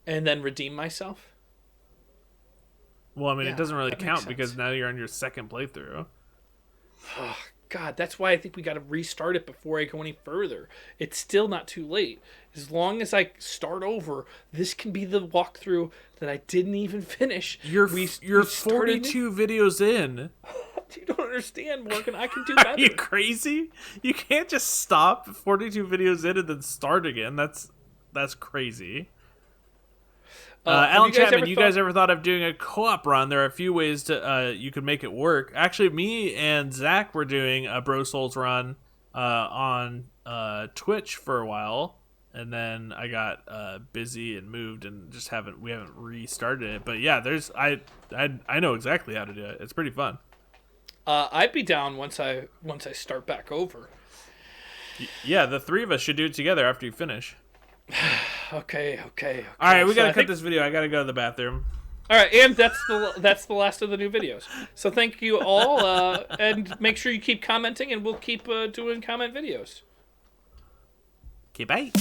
And then redeem myself? Well, I mean, it doesn't really count because now you're on your second playthrough. Oh, God, that's why I think we got to restart it before I go any further. It's still not too late. As long as I start over, this can be the walkthrough that I didn't even finish. You're 42 videos in. You don't understand, Morgan. I can do better. Are you crazy? You can't just stop 42 videos in and then start again. That's crazy. Alan Chapman, you guys ever thought of doing a co-op run? There are a few ways to you could make it work. Actually, me and Zach were doing a Bro Souls run on Twitch for a while, and then I got busy and moved and we haven't restarted it. But yeah, I know exactly how to do it. It's pretty fun. I'd be down once I start back over. Yeah, the three of us should do it together after you finish. Okay. All right, we gotta cut this video. I gotta go to the bathroom. All right, and that's the last of the new videos. So thank you all, and make sure you keep commenting, and we'll keep doing comment videos. Okay, bye.